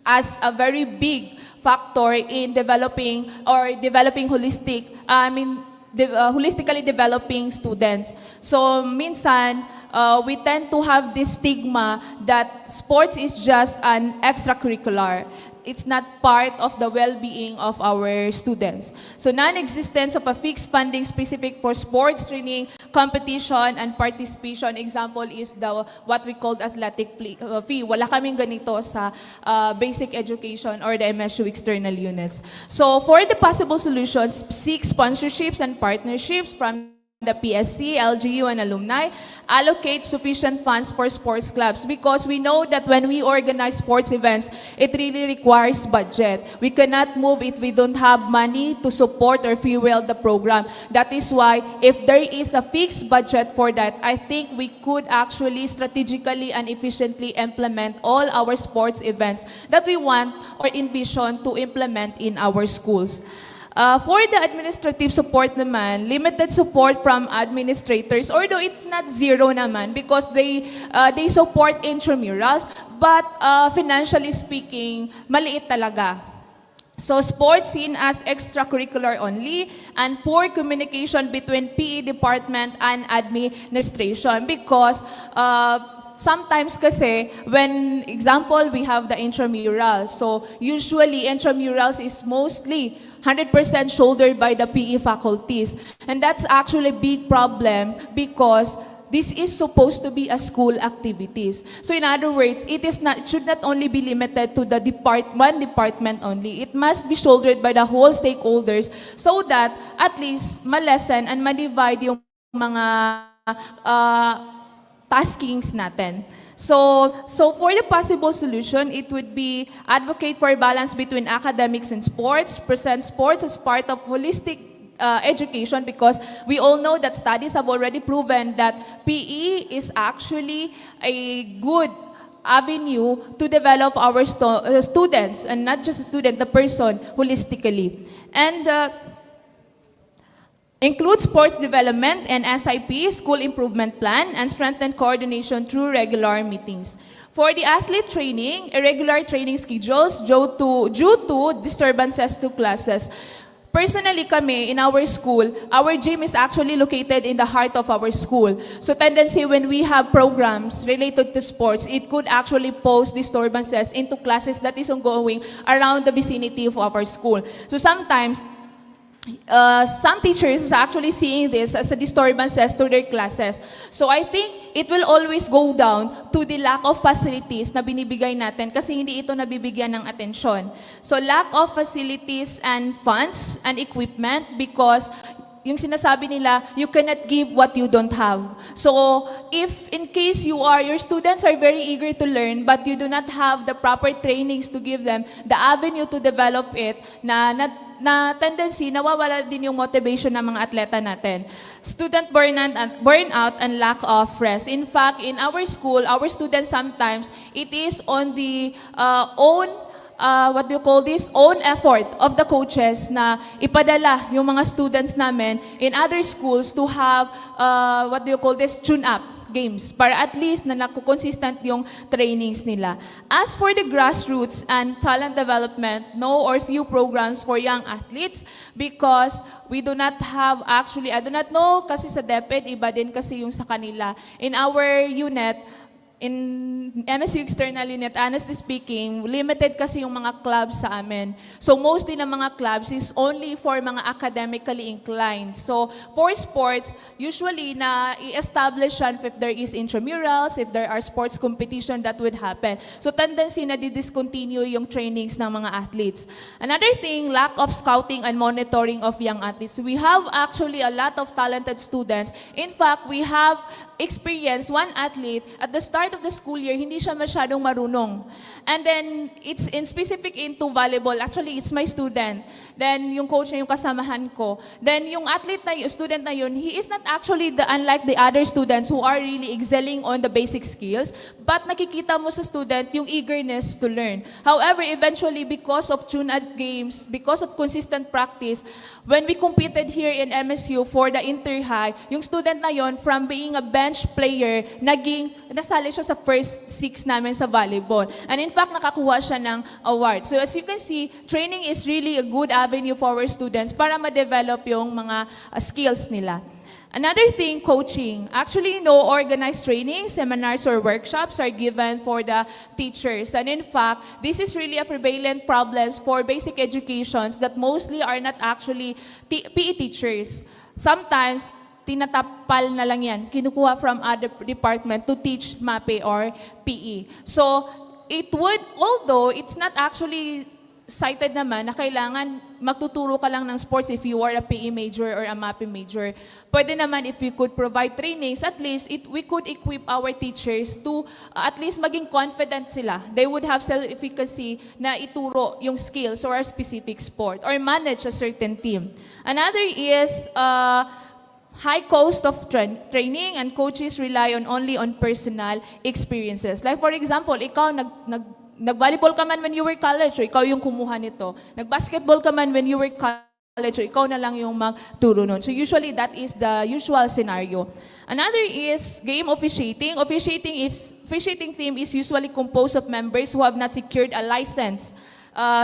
as a very big factor in developing holistically developing students. So minsan, we tend to have this stigma that sports is just an extracurricular. It's not part of the well-being of our students. So non-existence of a fixed funding specific for sports training, competition, and participation. Example is what we call athletic fee. Wala kaming ganito sa basic education or the MSU external units. So for the possible solutions, seek sponsorships and partnerships from the PSC, LGU, and alumni, allocate sufficient funds for sports clubs, because we know that when we organize sports events, it really requires budget. We cannot move if we don't have money to support or fuel the program. That is why if there is a fixed budget for that, I think we could actually strategically and efficiently implement all our sports events that we want or envision to implement in our schools. For the administrative support naman, limited support from administrators, although it's not zero naman because they support intramurals, but financially speaking, maliit talaga. So sports seen as extracurricular only, and poor communication between PE department and administration, because sometimes kasi, when, example, we have the intramurals. So usually, intramurals is mostly 100% shouldered by the PE faculties. And that's actually a big problem because this is supposed to be a school activities. So in other words, it should not only be limited to the one department only. It must be shouldered by the whole stakeholders so that at least ma-lessen and ma-divide yung mga taskings natin. So for the possible solution, it would be advocate for balance between academics and sports, present sports as part of holistic education, because we all know that studies have already proven that PE is actually a good avenue to develop our students, and not just a student, the person, holistically. And include sports development and SIP, school improvement plan, and strengthen coordination through regular meetings. For the athlete training, irregular training schedules due to disturbances to classes. Personally kami, in our school, our gym is actually located in the heart of our school. So tendency when we have programs related to sports, it could actually pose disturbances into classes that is ongoing around the vicinity of our school. So sometimes, some teachers are actually seeing this as a disturbances to their classes. So I think it will always go down to the lack of facilities na binibigay natin kasi hindi ito nabibigyan ng atensyon. So lack of facilities and funds and equipment, because yung sinasabi nila, you cannot give what you don't have. So if in case your students are very eager to learn but you do not have the proper trainings to give them, the avenue to develop it na tendency, nawawala din yung motivation ng mga atleta natin. Student burnout and lack of rest. In fact, in our school, our students sometimes, it is on the own effort of the coaches na ipadala yung mga students namin in other schools to have, tune-up games para at least na consistent yung trainings nila. As for the grassroots and talent development, no or few programs for young athletes, because we do not have actually, I do not know kasi sa DepEd, iba din kasi yung sa kanila. In our unit, in MSU External Unit, honestly speaking, limited kasi yung mga clubs sa amin. So mostly ng mga clubs is only for mga academically inclined. So for sports, usually na i-establish yan if there is intramurals, if there are sports competition that would happen. So tendency na di-discontinue yung trainings ng mga athletes. Another thing, lack of scouting and monitoring of young athletes. We have actually a lot of talented students. In fact, we have experienced one athlete at the start of the school year, hindi siya masyadong marunong. And then, it's in specific into volleyball. Actually, it's my student. Then, yung coach niya yung kasamahan ko. Then, yung athlete na yun, student na yun, he is not actually unlike the other students who are really excelling on the basic skills, but nakikita mo sa student yung eagerness to learn. However, eventually, because of tune-out games, because of consistent practice, when we competed here in MSU for the inter-high, yung student na yon from being a bench player, nasali siya sa first 6 namin sa volleyball. And in fact, nakakuha siya ng award. So as you can see, training is really a good avenue for our students para ma-develop yung mga skills nila. Another thing, coaching. Actually, no organized training, seminars, or workshops are given for the teachers. And in fact, this is really a prevalent problem for basic educations that mostly are not actually PE teachers. Sometimes, tinatapal na lang yan, kinukuha from other department to teach MAPE or PE. So, it would, although it's not actually cited naman na kailangan magtuturo ka lang ng sports if you are a PE major or a MAPE major. Pwede naman if we could provide trainings, at least we could equip our teachers to at least maging confident sila. They would have self-efficacy na ituro yung skills or a specific sport or manage a certain team. Another is high cost of training, and coaches rely only on personal experiences. Like for example, ikaw nag-volleyball ka man when you were college, o ikaw yung kumuha nito. Nag-basketball ka man when you were college, o ikaw na lang yung magturo nun. So usually, that is the usual scenario. Another is game officiating. Officiating team is usually composed of members who have not secured a license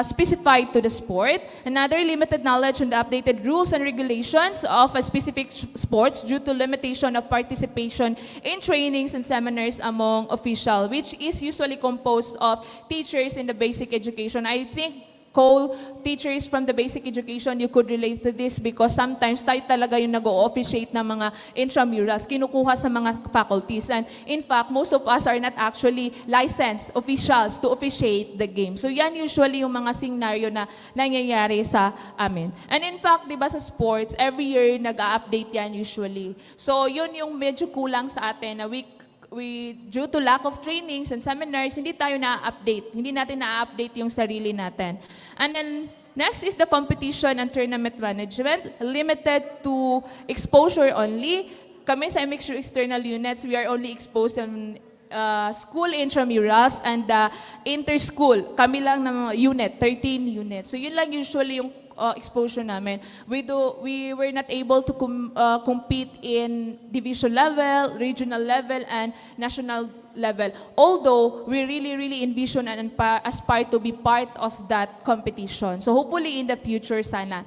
specified to the sport. Another, limited knowledge on the updated rules and regulations of a specific sports due to limitation of participation in trainings and seminars among officials, which is usually composed of teachers in the basic education. I think co-teachers from the basic education, you could relate to this because sometimes tayo talaga yung nag-o-officiate ng mga intramurals, kinukuha sa mga faculties. And in fact, most of us are not actually licensed officials to officiate the game. So yan usually yung mga scenario na nangyayari sa amin. And in fact, di ba sa sports, every year nag-a-update yan usually. So yun yung medyo kulang sa atin na due to lack of trainings and seminars, hindi tayo na-update. Hindi natin na-update yung sarili natin. And then, next is the competition and tournament management, limited to exposure only. Kami sa MXU external units, we are only exposed on school intramurals and inter-school. Kami lang ng unit, 13 units. So yun lang usually yung exposure namin. We were not able to compete in division level, regional level, and national level. Although, we really envision and aspire to be part of that competition. So hopefully in the future, sana.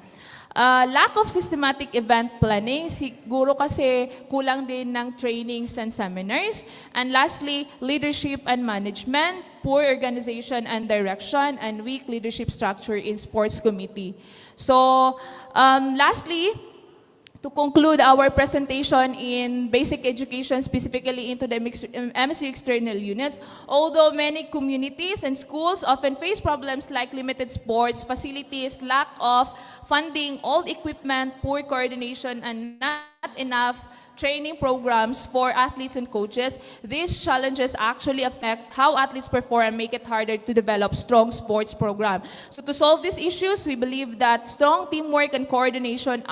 Lack of systematic event planning, siguro kasi kulang din ng trainings and seminars. And lastly, leadership and management, poor organization and direction, and weak leadership structure in sports committee. So, lastly, to conclude our presentation in basic education, specifically into the MSU external units, although many communities and schools often face problems like limited sports facilities, lack of funding, old equipment, poor coordination, and not enough training programs for athletes and coaches, these challenges actually affect how athletes perform and make it harder to develop strong sports program. So to solve these issues, we believe that strong teamwork and coordination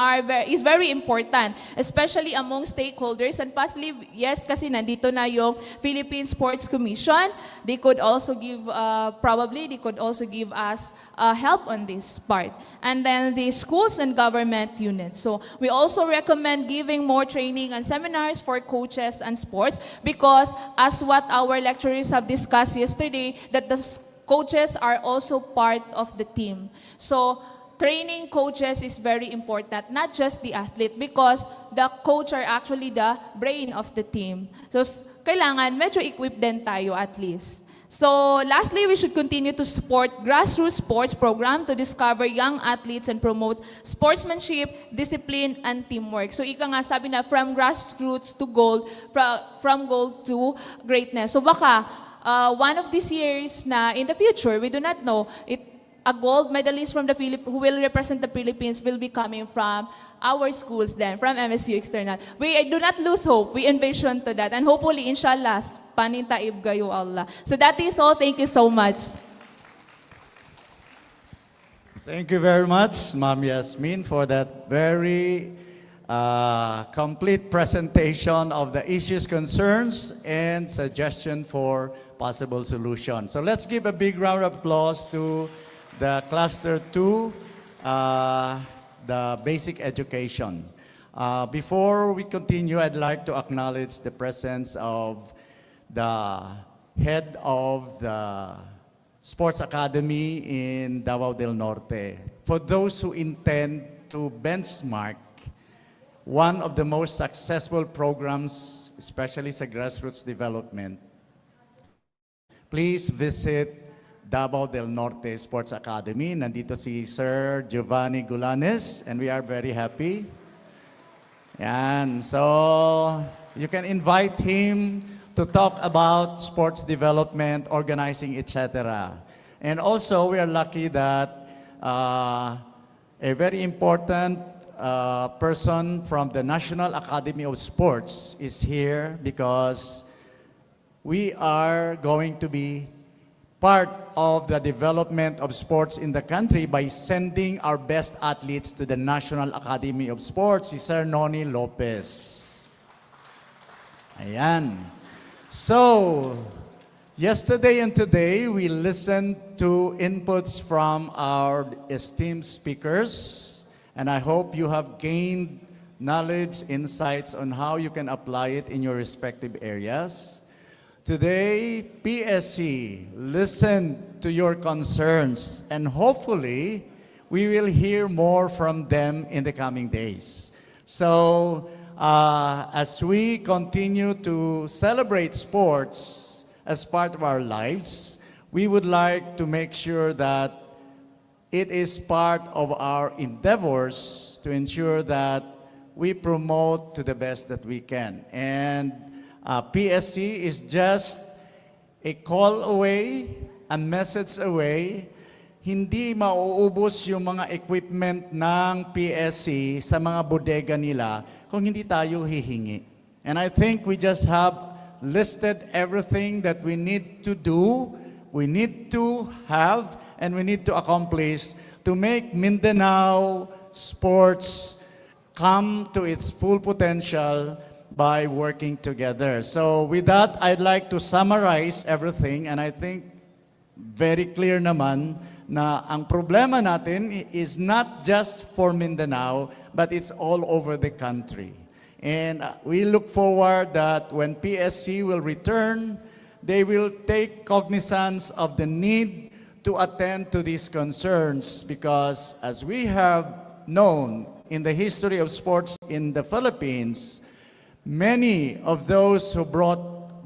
is very important, especially among stakeholders. And possibly, yes, kasi nandito na yung Philippine Sports Commission. They could also give, they could also give us help on this part. And then the schools and government units. So we also recommend giving more training and seminars for coaches and sports because as what our lecturers have discussed yesterday, that the coaches are also part of the team. So training coaches is very important, not just the athlete, because the coach are actually the brain of the team. So kailangan medyo equip din tayo at least. So lastly, we should continue to support grassroots sports program to discover young athletes and promote sportsmanship, discipline, and teamwork. So ika nga sabi na from grassroots to gold, from gold to greatness. So baka one of these years na in the future, we do not know, a gold medalist from the who will represent the Philippines will be coming from our schools then, from MSU External. We do not lose hope. We envision to that. And hopefully, inshallah, panintaib gayo Allah. So that is all. Thank you so much. Thank you very much, Ma'am Yasmin, for that very complete presentation of the issues, concerns, and suggestion for possible solutions. So let's give a big round of applause to the Cluster 2, the basic education. Before we continue, I'd like to acknowledge the presence of the head of the Sports Academy in Davao del Norte. For those who intend to benchmark one of the most successful programs, especially sa grassroots development, please visit Davao del Norte Sports Academy. Nandito si Sir Giovanni Gulanes, and we are very happy. Yan. So, you can invite him to talk about sports development, organizing, etc. And also, we are lucky that a very important person from the National Academy of Sports is here because we are going to be part of the development of sports in the country by sending our best athletes to the National Academy of Sports, si Sir Noni Lopez. Ayan. So, yesterday and today, we listened to inputs from our esteemed speakers, and I hope you have gained knowledge, insights on how you can apply it in your respective areas. Today, PSC, listen to your concerns, and hopefully, we will hear more from them in the coming days. So, as we continue to celebrate sports as part of our lives, we would like to make sure that it is part of our endeavors to ensure that we promote to the best that we can. And PSC is just a call away, a message away. Hindi mauubos yung mga equipment ng PSC sa mga bodega nila kung hindi tayo hihingi. And I think we just have listed everything that we need to do, we need to have, and we need to accomplish to make Mindanao sports come to its full potential by working together. So with that, I'd like to summarize everything, and I think very clear naman na ang problema natin is not just for Mindanao, but it's all over the country. And we look forward that when PSC will return, they will take cognizance of the need to attend to these concerns, because as we have known in the history of sports in the Philippines, many of those who brought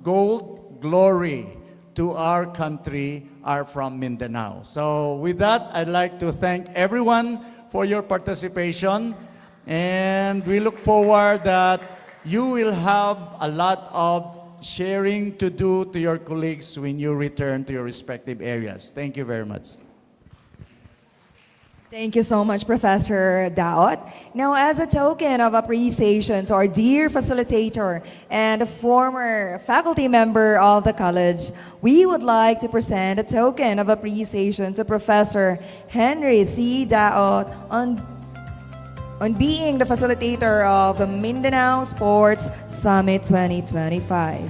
gold glory to our country are from Mindanao. So with that, I'd like to thank everyone for your participation, and we look forward that you will have a lot of sharing to do to your colleagues when you return to your respective areas. Thank you very much. Thank you so much, Professor Daot. Now, as a token of appreciation to our dear facilitator and a former faculty member of the college, we would like to present a token of appreciation to Professor Henry C. Daot on being the facilitator of the Mindanao Sports Summit 2025.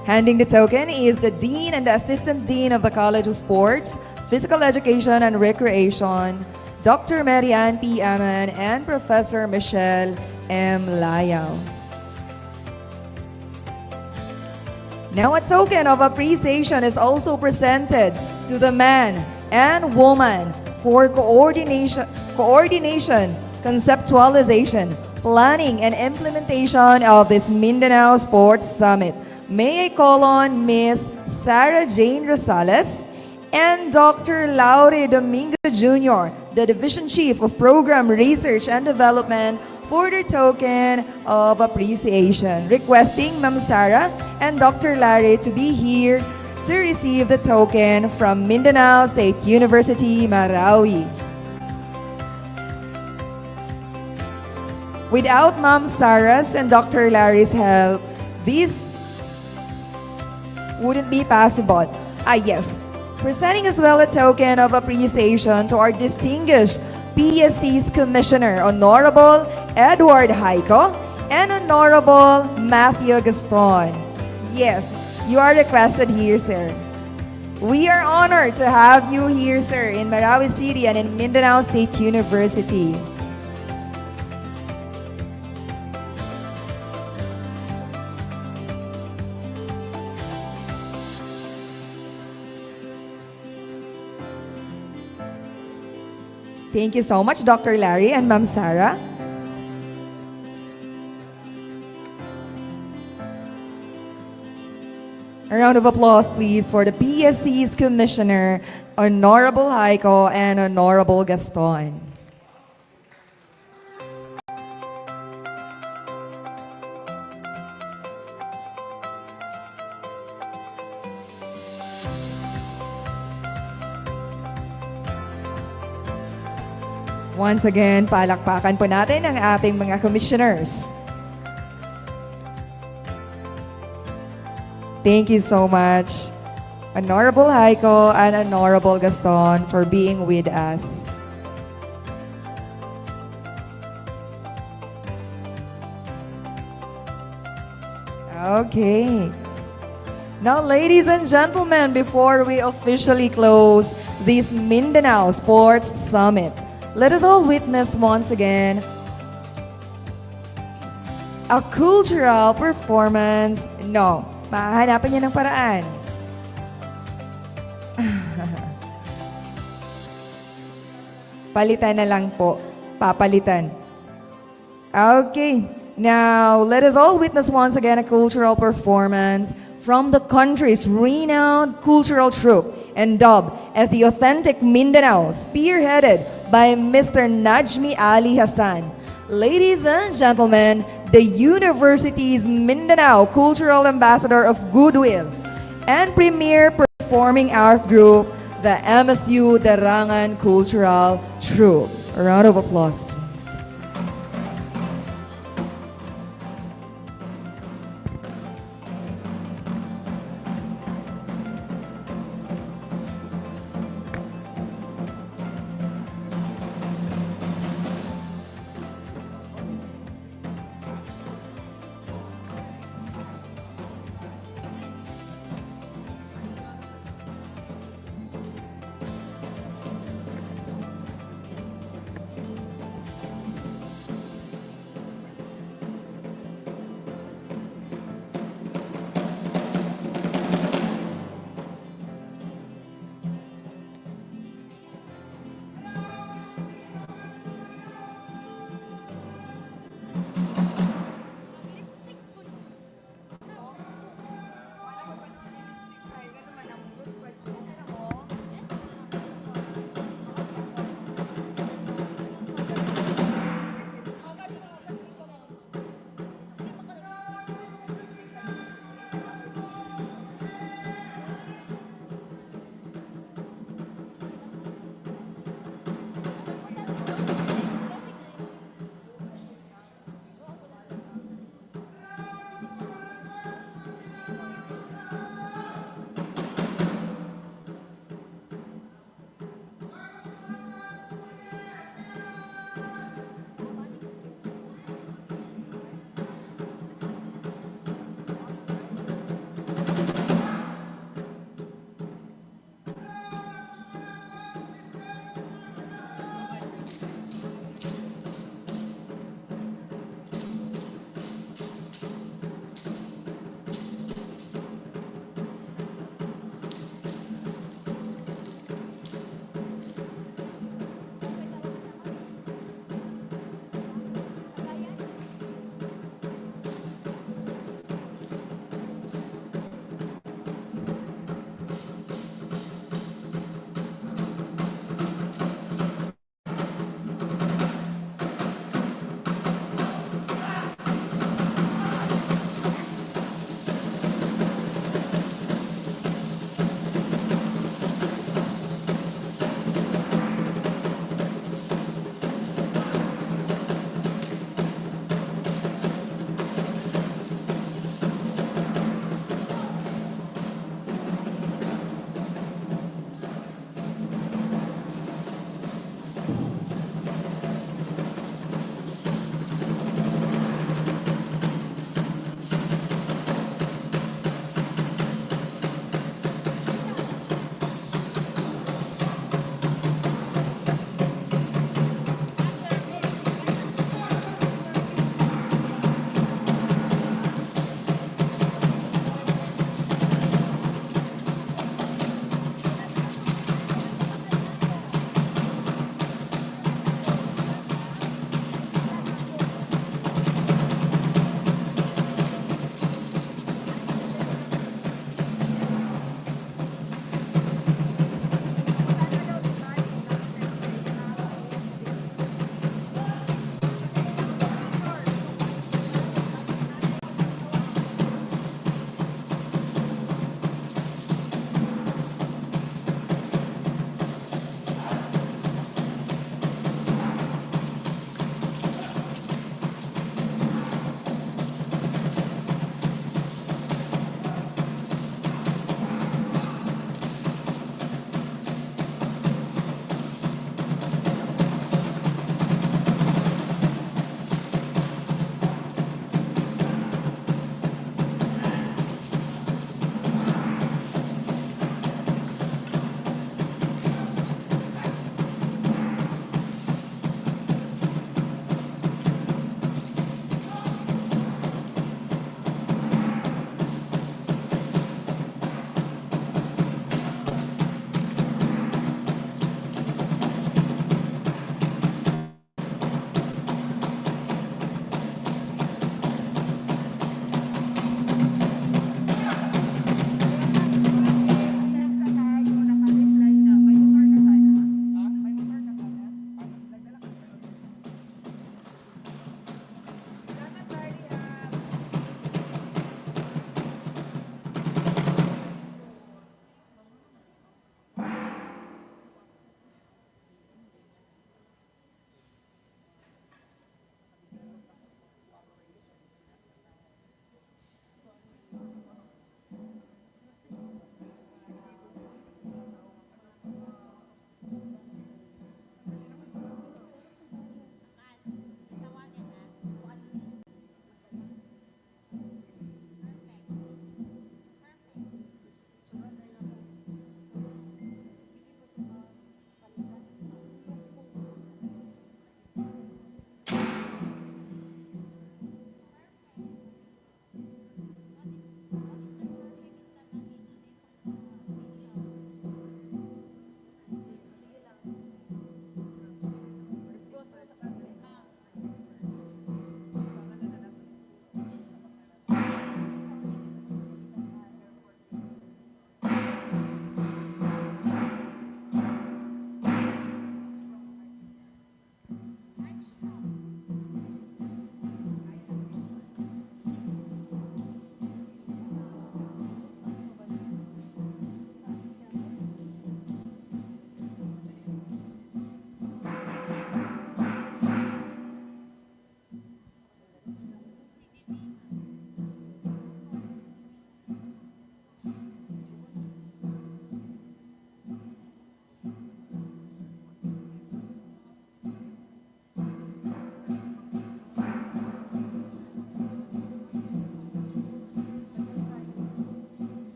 Handing the token is the Dean and the Assistant Dean of the College of Sports, Physical Education and Recreation, Dr. Mary Ann P. Aman and Professor Michelle M. Layao. Now a token of appreciation is also presented to the man and woman for coordination, conceptualization, planning and implementation of this Mindanao Sports Summit. May I call on Ms. Sarah Jane Rosales and Dr. Laurie Domingo Jr., the Division Chief of Program Research and Development, for their token of appreciation. Requesting Ma'am Sarah and Dr. Larry to be here to receive the token from Mindanao State University, Marawi. Without Ma'am Sarah's and Dr. Larry's help, this wouldn't be possible. Yes. Presenting as well a token of appreciation to our distinguished PSC's Commissioner, Honorable Edward Haico and Honorable Matthew Gaston. Yes, you are requested here, sir. We are honored to have you here, sir, in Marawi City and in Mindanao State University. Thank you so much, Dr. Larry and Ma'am Sarah. A round of applause, please, for the PSC's Commissioner, Honorable Haico and Honorable Gaston. Once again, palakpakan po natin ang ating mga commissioners. Thank you so much, Honorable Haico and Honorable Gaston, for being with us. Okay. Now, ladies and gentlemen, before we officially close this Mindanao Sports Summit, let us all witness once again a cultural performance. No, mahahanapan niya ng paraan. Palitan na lang po. Papalitan. Okay. Now, let us all witness once again a cultural performance from the country's renowned cultural troupe and dubbed as the Authentic Mindanao, spearheaded by Mr. Najmi Ali Hassan. Ladies and gentlemen, the university's Mindanao Cultural Ambassador of Goodwill and premier performing art group, the MSU Darangan Cultural Troupe. A round of applause, please.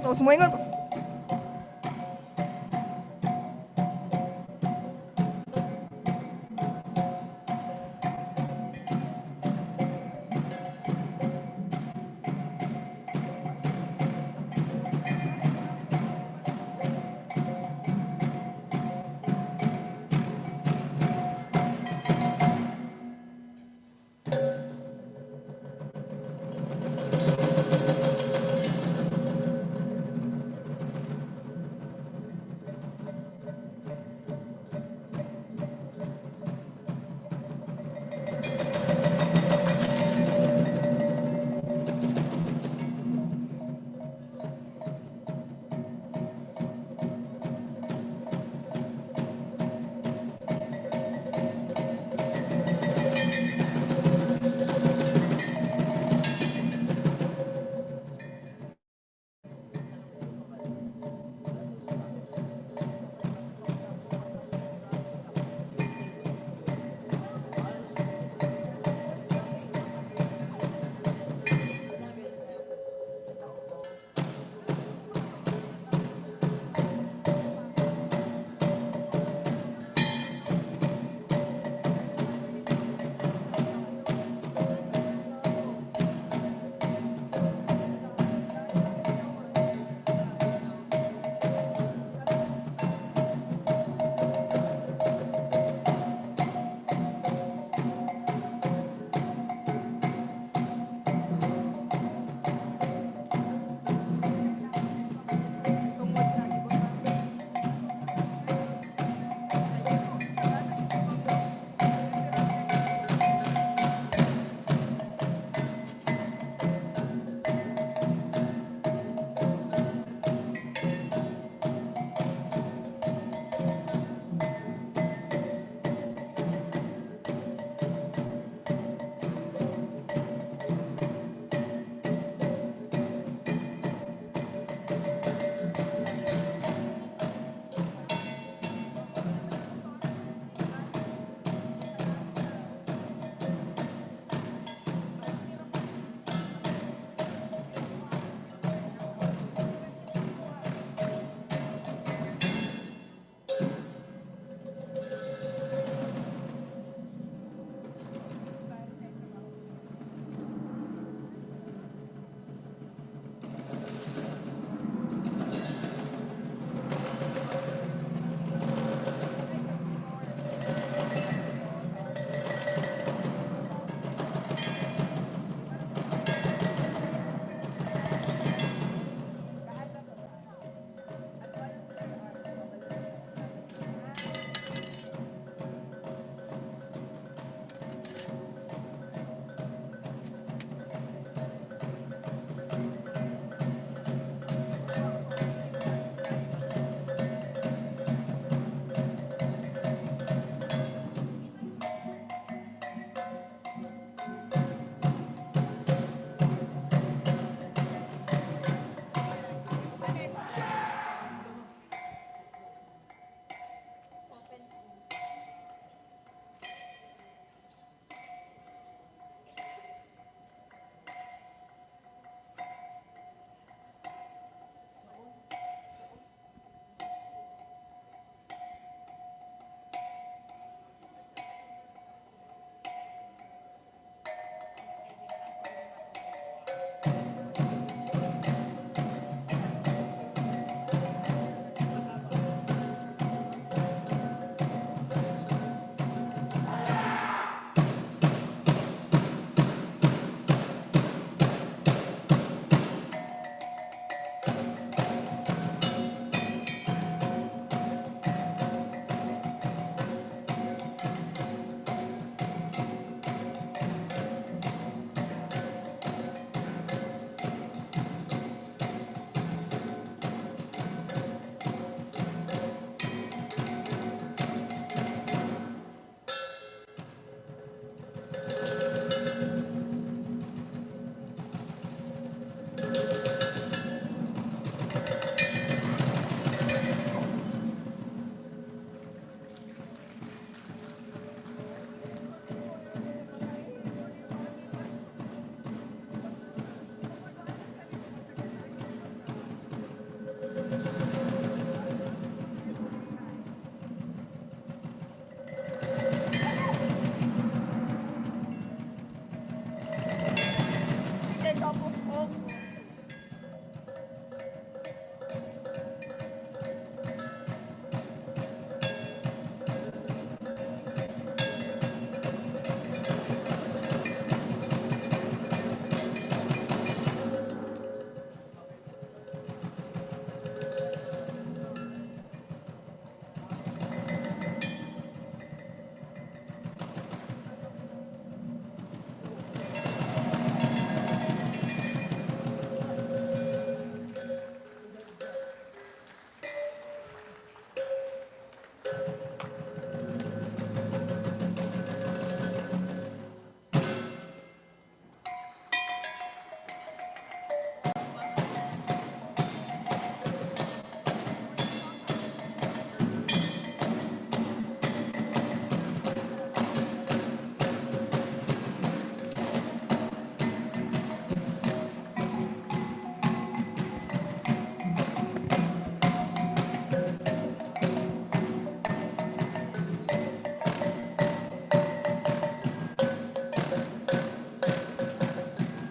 Tapos moingon pa.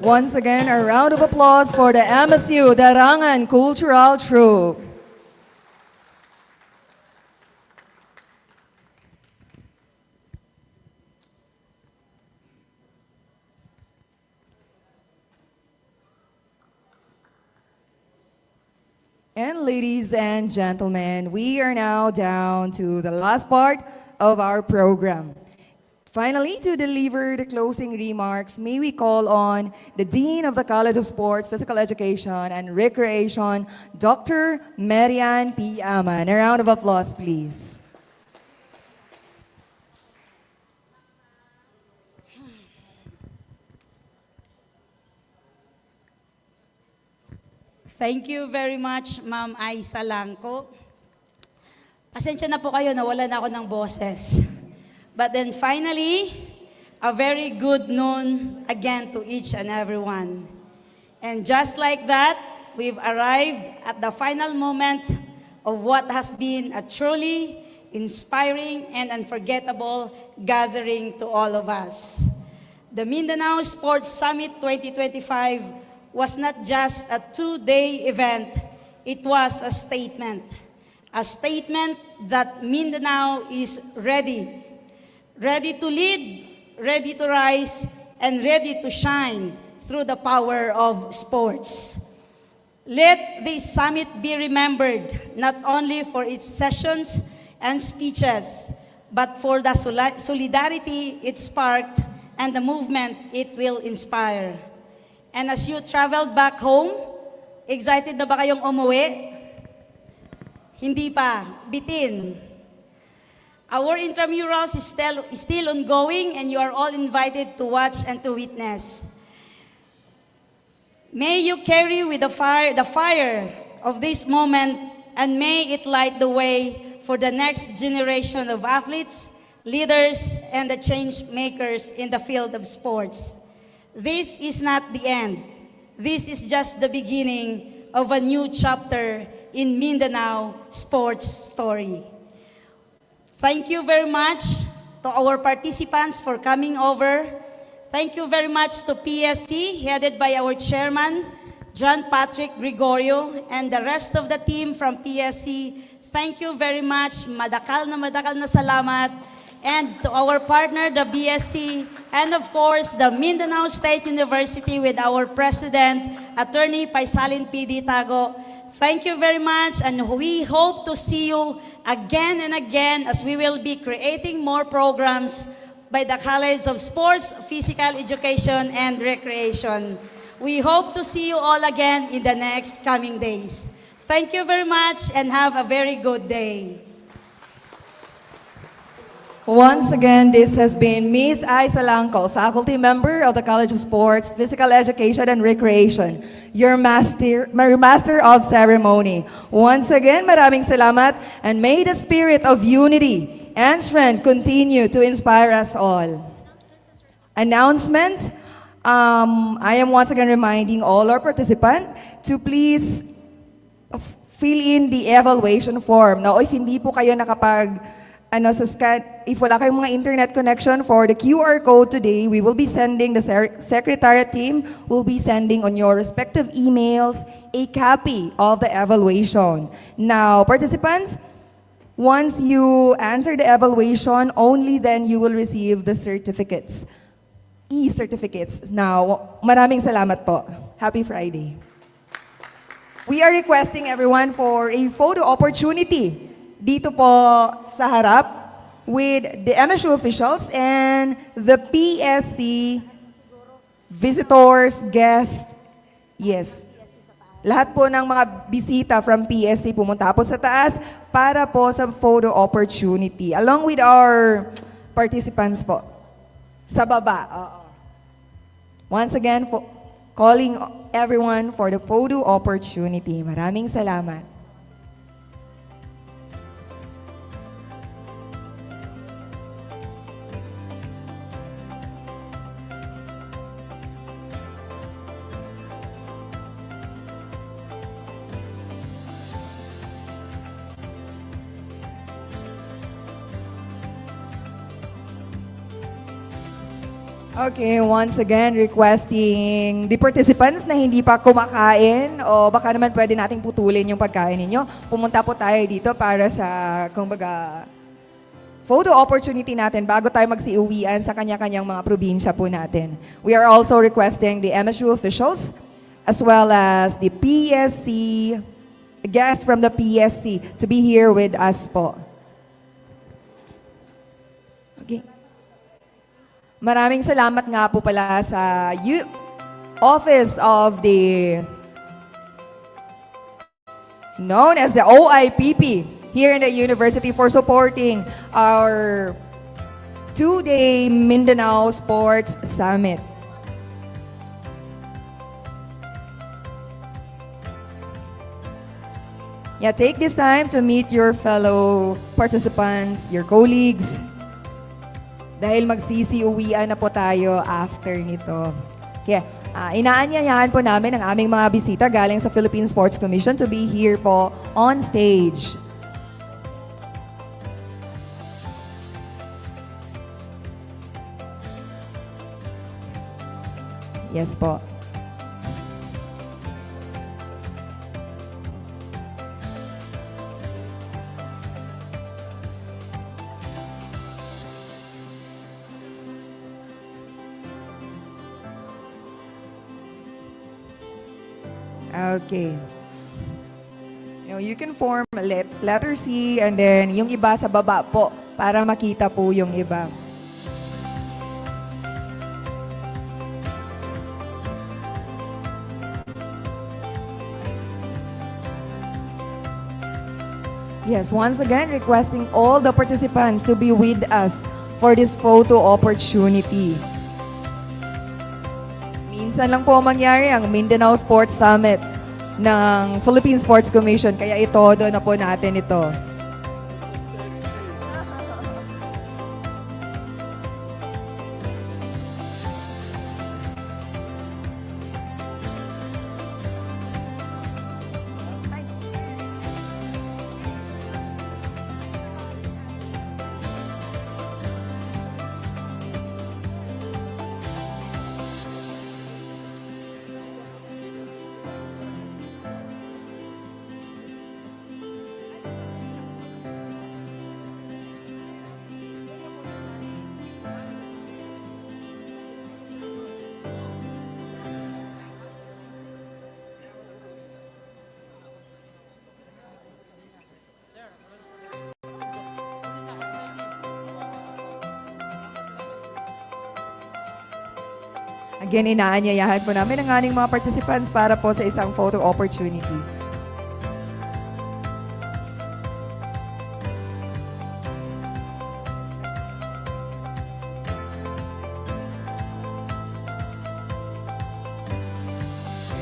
Once again, a round of applause for the MSU Darangan Cultural Troupe. And ladies and gentlemen, we are now down to the last part of our program. Finally, to deliver the closing remarks, may we call on the Dean of the College of Sports, Physical Education, and Recreation, Dr. Marian P. Aman. A round of applause, please. Thank you very much, Ma'am Aisa Langko. Pasensya na po kayo, nawalan ako ng boses. But then finally, a very good noon again to each and everyone. And just like that, we've arrived at the final moment of what has been a truly inspiring and unforgettable gathering to all of us. The Mindanao Sports Summit 2025 was not just a two-day event, it was a statement. A statement that Mindanao is ready. Ready to lead, ready to rise, and ready to shine through the power of sports. Let this summit be remembered not only for its sessions and speeches, but for the solidarity it sparked and the movement it will inspire. And as you traveled back home, excited na ba kayong umuwi? Hindi pa. Bitin. Our intramurals is still ongoing and you are all invited to watch and to witness. May you carry with the fire of this moment, and may it light the way for the next generation of athletes, leaders, and the change makers in the field of sports. This is not the end. This is just the beginning of a new chapter in Mindanao sports story. Thank you very much to our participants for coming over. Thank you very much to PSC, headed by our chairman, John Patrick Gregorio, and the rest of the team from PSC. Thank you very much. Madakal na salamat. And to our partner, the BSC, and of course, the Mindanao State University with our president, Attorney Paisalin P.D. Tago. Thank you very much, and we hope to see you again and again as we will be creating more programs by the College of Sports, Physical Education, and Recreation. We hope to see you all again in the next coming days. Thank you very much, and have a very good day. Once again, this has been Ms. Aisa Langko, faculty member of the College of Sports, Physical Education, and Recreation, your master of ceremony. Once again, maraming salamat, and may the spirit of unity and strength continue to inspire us all. Announcements. I am once again reminding all our participants to please fill in the evaluation form. Now, if hindi po kayo if wala kayong mga internet connection for the QR code today, we will be sending, the secretariat team will be sending on your respective emails a copy of the evaluation. Now, participants, once you answer the evaluation, only then you will receive the certificates, e-certificates. Now, maraming salamat po. Happy Friday. We are requesting everyone for a photo opportunity dito po sa harap with the MSU officials and the PSC visitors, guests. Yes. Lahat po ng mga bisita from PSC pumunta po sa taas para po sa photo opportunity along with our participants po. Sa baba. Once again, calling everyone for the photo opportunity. Maraming salamat. Okay, once again, requesting the participants na hindi pa kumakain o baka naman pwede nating putulin yung pagkain ninyo. Pumunta po tayo dito para sa, kumbaga, photo opportunity natin bago tayo magsiuwian sa kanya-kanyang mga probinsya po natin. We are also requesting the MSU officials as well as the PSC, guests from the PSC to be here with us po. Okay. Maraming salamat nga po pala sa Office of the known as the OIPP here in the university for supporting our 2-day Mindanao Sports Summit. Yeah, take this time to meet your fellow participants, your colleagues, dahil magsisiuwian na po tayo after nito. Kaya, inaanyayahan po namin ang aming mga bisita galing sa Philippine Sports Commission to be here po on stage. Yes po. Okay. You can form letter C and then yung iba sa baba po para makita po yung iba. Yes, once again, requesting all the participants to be with us for this photo opportunity. Minsan lang po mangyari ang Mindanao Sports Summit ng Philippine Sports Commission, kaya itodo na po natin ito. Again, inaanyayahan po namin ang ating mga participants para po sa isang photo opportunity.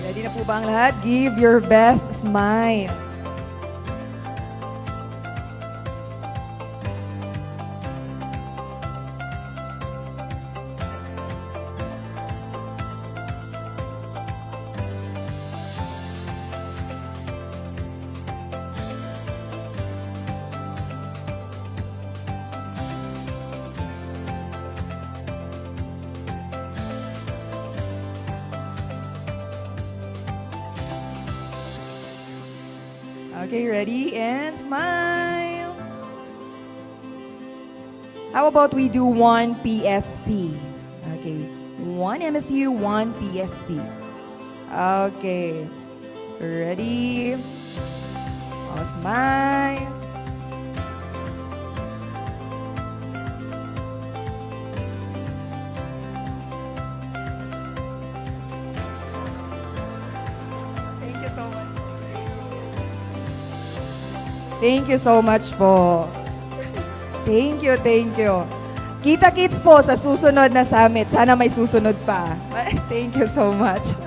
Ready na po ba ang lahat? Give your best smile. Okay, ready? And smile. How about we do one PSC? Okay, one MSU, one PSC. Okay, ready? Oh, smile. Thank you so much. Thank you so much po. Thank you, thank you. Kita-kits po sa susunod na summit. Sana may susunod pa. Thank you so much.